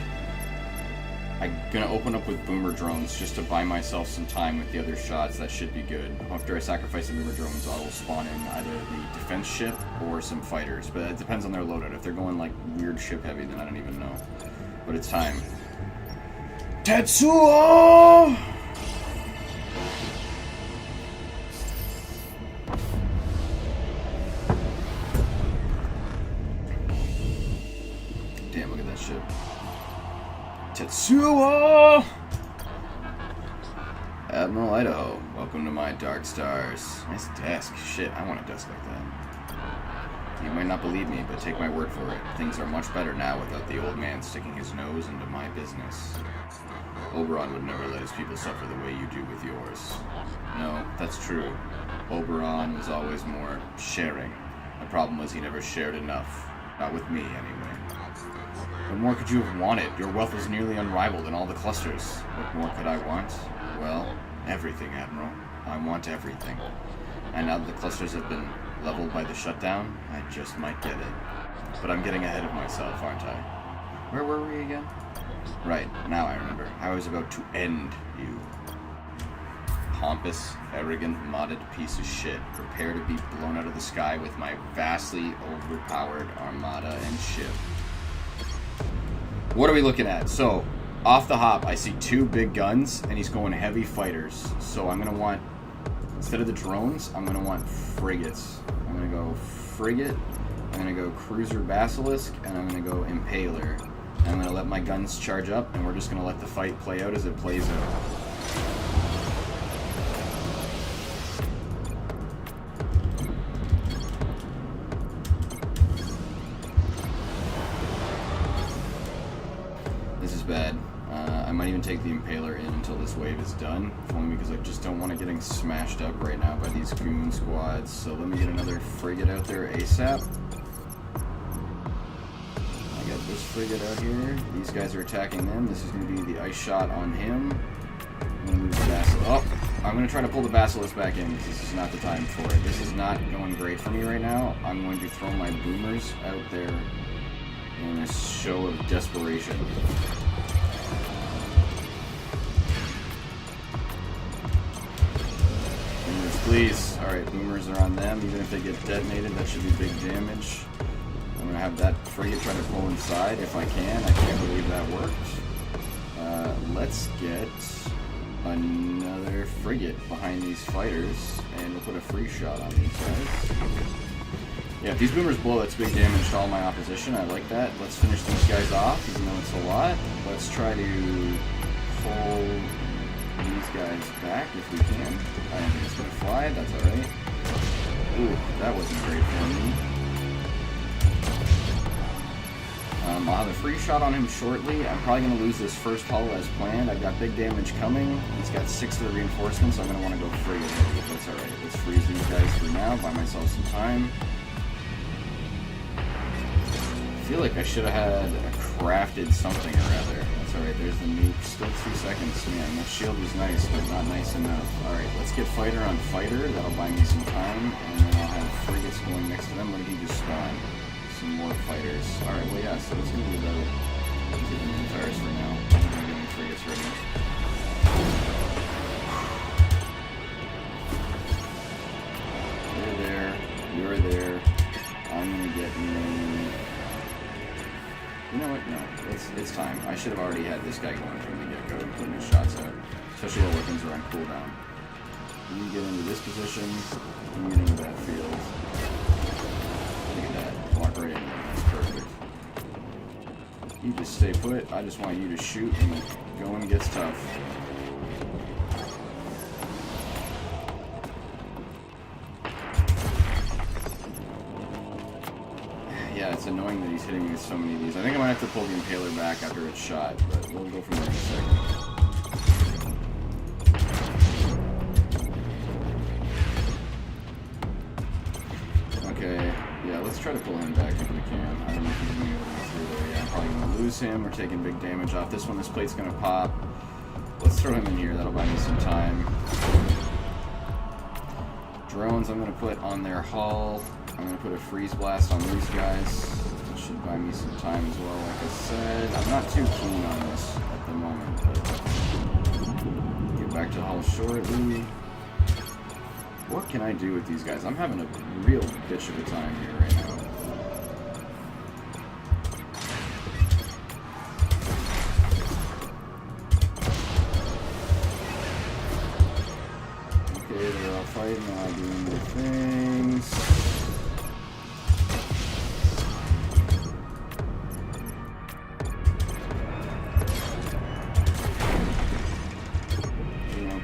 I'm gonna open up with boomer drones just to buy myself some time with the other shots. That should be good. After I sacrifice the boomer drones, I will spawn in either the defense ship or some fighters, but it depends on their loadout. If they're going like weird ship heavy, then I don't even know. But it's time. Tetsuo! Damn, look at that ship. Tetsuo! Admiral Idaho, welcome to my dark stars. Nice desk. Shit, I want a desk like that. You might not believe me, but take my word for it. Things are much better now without the old man sticking his nose into my business. Oberon would never let his people suffer the way you do with yours. No, that's true. Oberon was always more sharing. The problem was he never shared enough. Not with me, anyway. What more could you have wanted? Your wealth was nearly unrivaled in all the clusters. What more could I want? Well, everything, Admiral. I want everything. And now that the clusters have been leveled by the shutdown, I just might get it. But I'm getting ahead of myself, aren't I? Where were we again? Right, now I remember. I was about to end you. Pompous, arrogant, modded piece of shit. Prepare to be blown out of the sky with my vastly overpowered armada and ship. What are we looking at? So, off the hop, I see 2 big guns, and he's going heavy fighters. So I'm going to want, instead of the drones, I'm going to want frigates. I'm going to go frigate, I'm going to go cruiser basilisk, and I'm going to go impaler. And I'm going to let my guns charge up, and we're just going to let the fight play out as it plays out. This is bad. I might even take the impaler in until this wave is done, if only because I just don't want it getting smashed up right now by these goon squads. So let me get another frigate out there ASAP. I got this frigate out here. These guys are attacking them. This is going to be the ice shot on him. I'm going to move the basilisk. Oh, I'm going to try to pull the basilisk back in because this is not the time for it. This is not going great for me right now. I'm going to throw my boomers out there in a show of desperation. Boomers, please. Alright, boomers are on them. Even if they get detonated, that should be big damage. I'm going to have that frigate try to pull inside if I can. I can't believe that worked. Let's get another frigate behind these fighters, and we'll put a free shot on these guys. Yeah, if these boomers blow, that's big damage to all my opposition. I like that. Let's finish these guys off, even though it's a lot. Let's try to pull these guys back if we can. I don't think it's going to fly. That's alright. Ooh, that wasn't great for me. I'll have a free shot on him shortly. I'm probably going to lose this first hull as planned. I've got big damage coming. He's got 6 of the reinforcements, so I'm going to want to go frigate. That's alright. Let's freeze these guys for now. Buy myself some time. I feel like I should have had a crafted something or other. That's alright, there's the nuke. Still 2 seconds. Man, that shield was nice, but not nice enough. Alright, let's get fighter on fighter. That'll buy me some time. And then I'll have frigates going next to them. What did he just spawn? Some more fighters. Alright, well yeah, so it's going to be about getting Minotaurs for now. I'm going to get my frigates ready. You're there. You're there. I'm going to get you. You know what? No. It's time. I should have already had this guy going from the get-go and putting his shots out. Especially while weapons are on cooldown. You get into this position. You get into that field. Look at that. Walk right into it. That's perfect. You just stay put. I just want you to shoot and going gets tough. Yeah, it's annoying that he's hitting me with so many of these. I think I might have to pull the impaler back after it's shot, but we'll go from there in a second. Okay, yeah, let's try to pull him back if we can. I don't know if he's going to be able to get through there. Yeah, I'm probably going to lose him. We're taking big damage off this one. This plate's going to pop. Let's throw him in here. That'll buy me some time. Drones I'm going to put on their hull. I'm going to put a freeze blast on these guys. That should buy me some time as well, like I said. I'm not too keen on this at the moment, but get back to the hull shortly. What can I do with these guys? I'm having a real bitch of a time here right now. Okay, they're all fighting, all doing their things.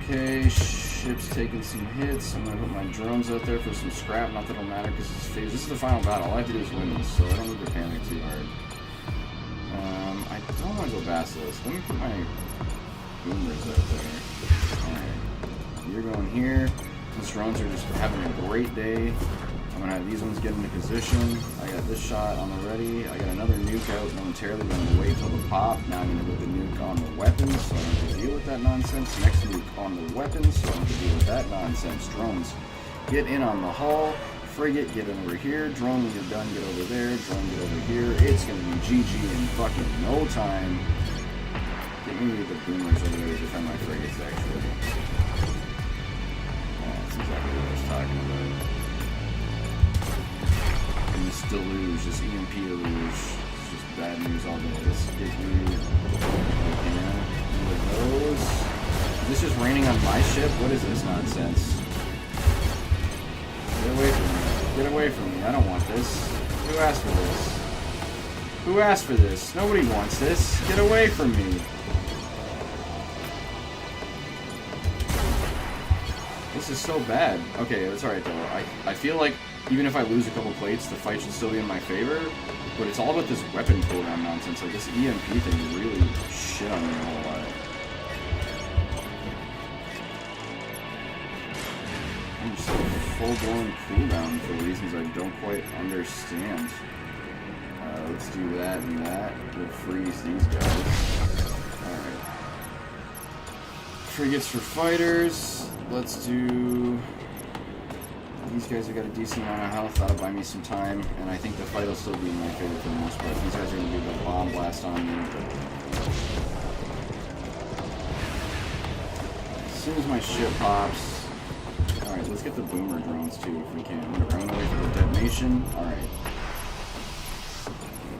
Okay, ship's taking some hits. I'm going to put my drones out there for some scrap. Not that it'll matter because it's phase. This is the final battle. All I have to do is win this, so I don't need to panic too hard. I don't want to go basilisk. Let me put my boomers out there. Alright. You're going here. These drones are just having a great day. I'm gonna have these ones get into position. I got this shot on the ready. I got another nuke out momentarily, but I'm gonna wait till the pop. Now I'm gonna put the nuke on the weapons, so I don't have to deal with that nonsense. Next nuke on the weapons, so I don't have to deal with that nonsense. Drones, get in on the hull. Frigate, get over here. Drone, when you're done, get over there. Drone, get over here. It's gonna be GG in fucking no time. Get me the boomers over there to defend my frigates, actually. Oh, that's exactly what I was talking about. And this deluge, this EMP deluge, it's just bad news all day. Let's get you one of those. Is this just raining on my ship? What is this nonsense? Get away from me. Get away from me. I don't want this. Who asked for this? Who asked for this? Nobody wants this. Get away from me. This is so bad. Okay, it's alright though. I feel like even if I lose a couple plates, the fight should still be in my favor. But it's all about this weapon cooldown nonsense. Like this EMP thing really shit on me a whole lot. I'm just full-blown cooldown for reasons I don't quite understand. Let's do that and that. We'll freeze these guys. Alright. Frigates for fighters. Let's do... These guys have got a decent amount of health. That'll buy me some time. And I think the fight will still be in my favor for the most part. These guys are going to do the bomb blast on me. As soon as my ship pops... Alright, let's get the boomer drones too if we can. I'm going to run away from the detonation. Alright.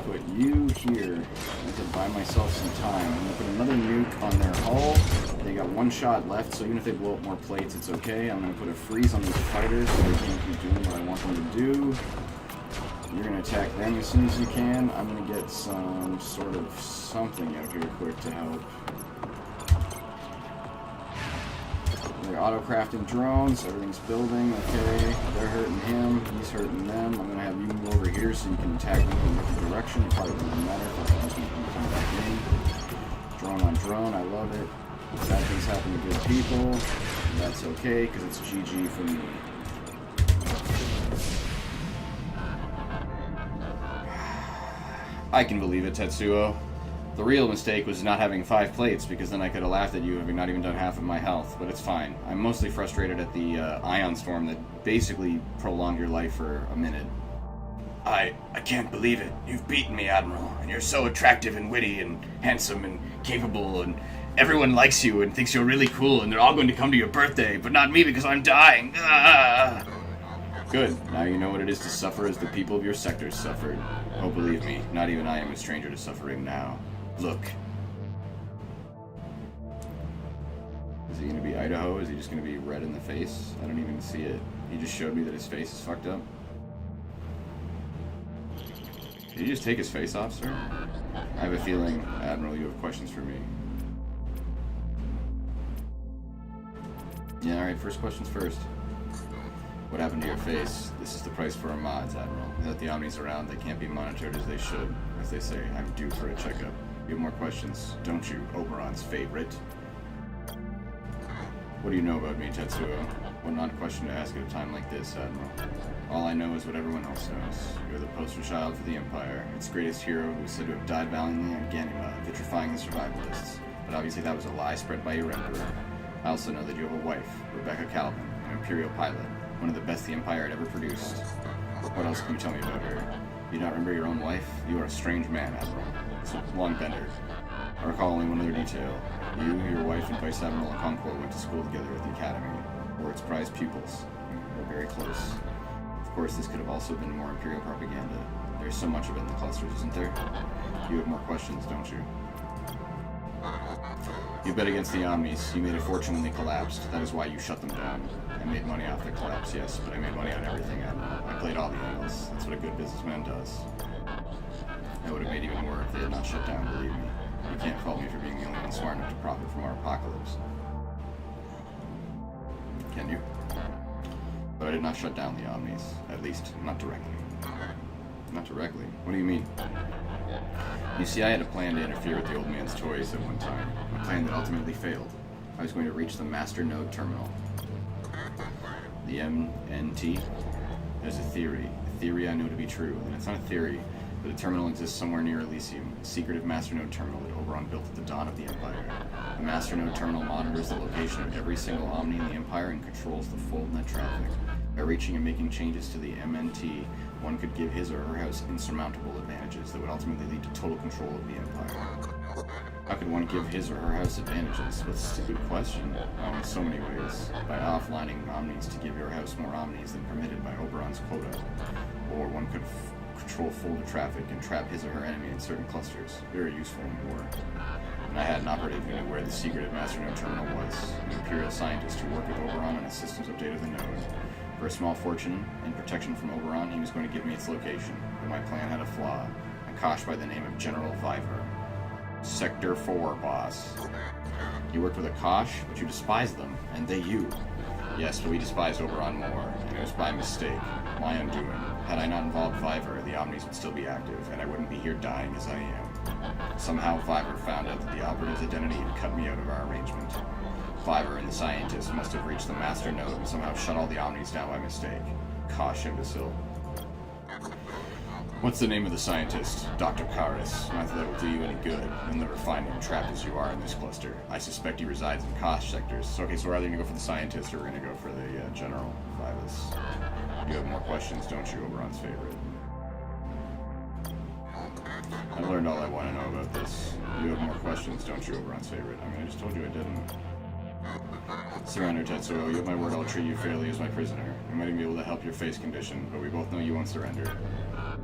Put you here. I need to buy myself some time. I'm going to put another nuke on their hull. They got one shot left, so even if they blow up more plates, it's okay. I'm going to put a freeze on these fighters so they can't keep doing what I want them to do. You're going to attack them as soon as you can. I'm going to get some sort of something out here quick to help. They're auto-crafting drones. Everything's building. Okay. They're hurting him. He's hurting them. I'm going to have you move over here so you can attack them from a different direction. It probably doesn't matter if I can come back in. Drone on drone. I love it. Bad things happen to good people. That's okay, because it's GG for me. I can believe it, Tetsuo. The real mistake was not having 5 plates, because then I could have laughed at you having not even done half of my health, but it's fine. I'm mostly frustrated at the ion storm that basically prolonged your life for a minute. I can't believe it. You've beaten me, Admiral, and you're so attractive and witty and handsome and capable, and everyone likes you and thinks you're really cool, and they're all going to come to your birthday, but not me because I'm dying. Ah! Good. Now you know what it is to suffer as the people of your sector suffered. Oh, believe me, not even I am a stranger to suffering now. Look. Is he going to be Idaho? Is he just going to be red in the face? I don't even see it. He just showed me that his face is fucked up. Did he just take his face off, sir? I have a feeling, Admiral, you have questions for me. Yeah, alright, first questions first. What happened to your face? This is the price for our mods, Admiral. Without the Omnis around, they can't be monitored as they should. As they say, I'm due for a checkup. You have more questions, don't you, Oberon's favorite? What do you know about me, Tetsuo? What not a question to ask at a time like this, Admiral. All I know is what everyone else knows. You're the poster child for the Empire, its greatest hero who is said to have died valiantly on Ganima, vitrifying the survivalists. But obviously that was a lie spread by your Emperor. I also know that you have a wife, Rebecca Calvin, an Imperial pilot, one of the best the Empire had ever produced. What else can you tell me about her? Do you not remember your own wife? You are a strange man, Admiral. It's a long bender. I recall only one other detail. You, your wife, and Vice Admiral Okonkwo went to school together at the Academy. Were its prized pupils. We're very close. Of course, this could have also been more Imperial propaganda. There's so much of it in the clusters, isn't there? You have more questions, don't you? You bet against the Omnis. You made a fortune when they collapsed. That is why you shut them down. I made money off the collapse, yes, but I made money on everything, Admiral. I played all the angles. That's what a good businessman does. I would have made even more if they had not shut down, believe me. You can't fault me for being the only one smart enough to profit from our apocalypse. Can you? But I did not shut down the Omnis. At least, not directly. Not directly? What do you mean? You see, I had a plan to interfere with the old man's toys at one time. A plan that ultimately failed. I was going to reach the Master Node Terminal. The MNT? There's a theory I know to be true, and it's not a theory, but a terminal exists somewhere near Elysium, a secretive masternode terminal that Oberon built at the dawn of the Empire. The masternode terminal monitors the location of every single Omni in the Empire and controls the full net traffic. By reaching and making changes to the MNT, one could give his or her house insurmountable advantages that would ultimately lead to total control of the Empire. How could one give his or her house advantages? That's a stupid question. In so many ways. By offlining Omnis to give your house more Omnis than permitted by Oberon's quota. Or one could control full traffic and trap his or her enemy in certain clusters. Very useful in war. And I had an operative who knew where the secretive masternode terminal was. An Imperial scientist who worked with Oberon on a systems update of the node. For a small fortune, in protection from Oberon, he was going to give me its location. But my plan had a flaw. A Kosh by the name of General Viver. Sector 4, boss. You worked with a Kosh, but you despised them, and they you. Yes, but we despised Oberon more, and it was by mistake. My undoing. Had I not involved Viver, the Omnis would still be active, and I wouldn't be here dying as I am. Somehow Viver found out that the operative's identity and cut me out of our arrangement. Viver and the scientist must have reached the master node and somehow shut all the Omnis down by mistake. Kosh imbecile. What's the name of the scientist? Dr. Karis. Not that will do you any good. You'll never find him, trapped as you are in this cluster. I suspect he resides in Kosh sectors. So, okay, so we're either going to go for the scientist or we're going to go for the General Vivus. You have more questions, don't you, Oberon's favorite? I've learned all I want to know about this. You have more questions, don't you, Oberon's favorite? I mean, I just told you I didn't. Surrender, Tetsuo. You have my word I'll treat you fairly as my prisoner. I might even be able to help your face condition, but we both know you won't surrender.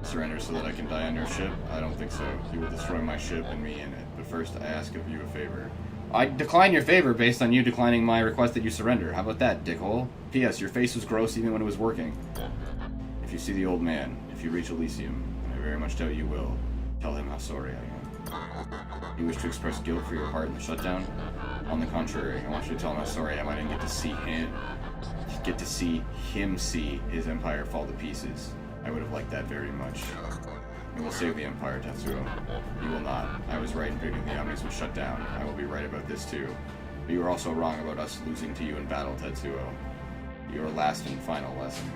Surrender so that I can die on your ship? I don't think so. You will destroy my ship and me in it. But first, I ask of you a favor. I decline your favor based on you declining my request that you surrender. How about that, dickhole? P.S. Your face was gross even when it was working. If you see the old man, if you reach Elysium, and I very much doubt you will, tell him how sorry I am. You wish to express guilt for your part in the shutdown? On the contrary, I want you to tell him how sorry I am. I didn't get to see him see his empire fall to pieces. I would have liked that very much. You will save the Empire, Tetsuo. You will not. I was right in predicting the Omnis would shut down. I will be right about this too. But you were also wrong about us losing to you in battle, Tetsuo. Your last and final lesson.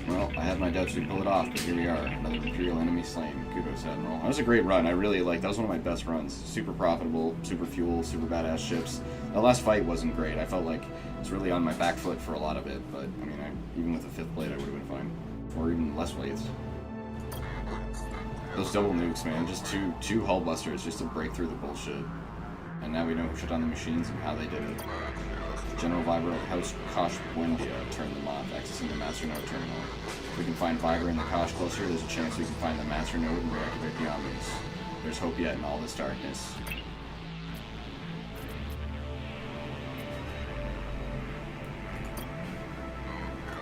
Well, I had my doubts we'd pull it off, but here we are. Another Imperial enemy slain. Kudos, Admiral. That was a great run. I really that was one of my best runs. Super profitable, super fuel, super badass ships. The last fight wasn't great. I felt like I was really on my back foot for a lot of it, but I mean, even with a 5th blade, I would have been fine. Or even less blades. Those double nukes, man. Just two hull busters just to break through the bullshit. And now we know who shut down the machines and how they did it. General Viver of House Kosh Buendia turned them off, accessing the master node terminal. If we can find Viver in the Kosh cluster, there's a chance we can find the master node and reactivate the Omnis. There's hope yet in all this darkness.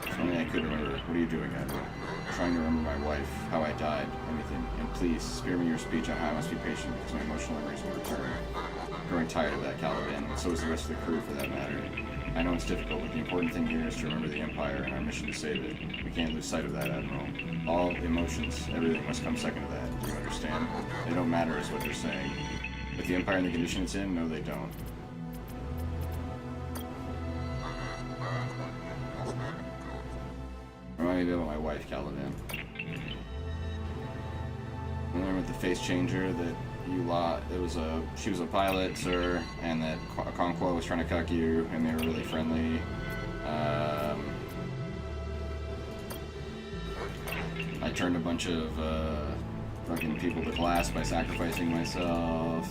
If only I could remember. What are you doing, Admiral? Trying to remember my wife, how I died, anything. And please, spare me your speech on how I must be patient, because my emotional memories will return. I'm growing tired of that, Caliban, and so is the rest of the crew, for that matter. I know it's difficult, but the important thing here is to remember the Empire and our mission to save it. We can't lose sight of that, Admiral. All emotions, everything must come second to that. Do you understand? They don't matter, is what they're saying. With the Empire in the condition it's in, no, they don't. Remind me about my wife, Caliban. Remember with the face changer that you lot, she was a pilot, sir, and that Conquo was trying to cuck you, and they were really friendly. I turned a bunch of fucking people to glass by sacrificing myself.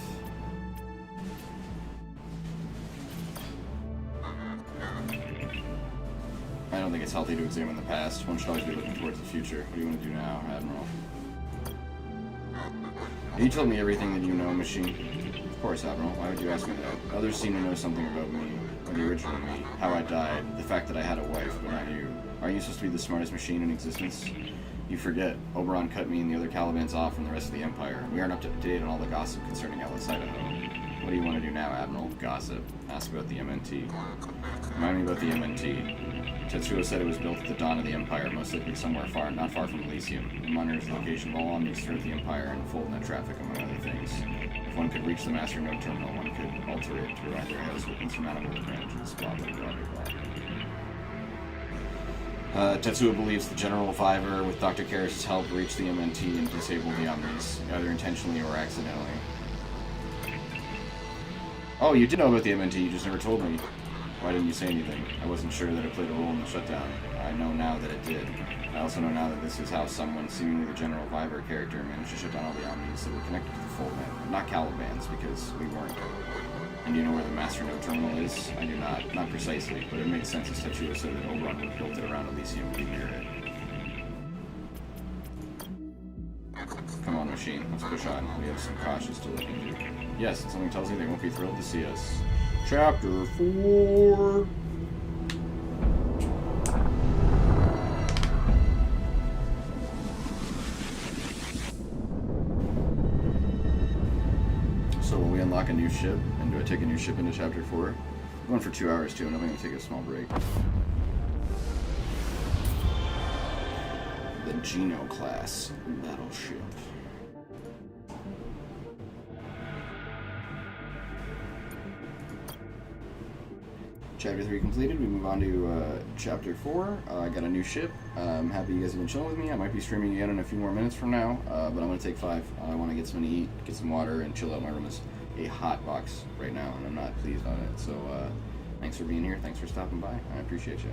I don't think it's healthy to examine the past. One should always be looking towards the future. What do you want to do now, Admiral? You told me everything that you know, machine. Of course, Admiral. Why would you ask me that? Others seem to know something about me, or the original me, how I died, the fact that I had a wife, but not you. Aren't you supposed to be the smartest machine in existence? You forget. Oberon cut me and the other Calibans off from the rest of the Empire. We aren't up to date on all the gossip concerning Atlas Idaho. What do you want to do now, Admiral? Gossip. Ask about the MNT. Remind me about the MNT. Tetsuo said it was built at the dawn of the Empire, most likely somewhere not far from Elysium. It monitors the location of all omnis throughout the Empire and full net traffic, among other things. If one could reach the Master Node Terminal, one could alter it to provide their house with insurmountable advantages. Blah, blah, blah, blah. Tetsuo believes the General Fiver, with Dr. Karras' help, reached the MNT and disabled the omnis, either intentionally or accidentally. Oh, you did know about the MNT, you just never told me. Why didn't you say anything? I wasn't sure that it played a role in the shutdown. I know now that it did. I also know now that this is how someone, seemingly the General Fiver character, managed to shut down all the omnis that were connected to the Foldnet. Not Caliban's, because we weren't. And do you know where the Master Node Terminal is? I do not. Not precisely, but it makes sense as Tetsuo said that Oberon would have built it around Elysium to be near it. Come on, machine. Let's push on. We have some cautious to look into. Yes, and something tells me they won't be thrilled to see us. Chapter 4. So will we unlock a new ship? And do I take a new ship into Chapter 4? I'm going for 2 hours too, and I'm going to take a small break. The Geno class battleship. Chapter 3 completed. We move on to Chapter 4. I got a new ship. I'm happy you guys have been chilling with me. I might be streaming again in a few more minutes from now, but I'm going to take 5. I want to get something to eat, get some water, and chill out. My room is a hot box right now, and I'm not pleased on it. So thanks for being here. Thanks for stopping by. I appreciate you.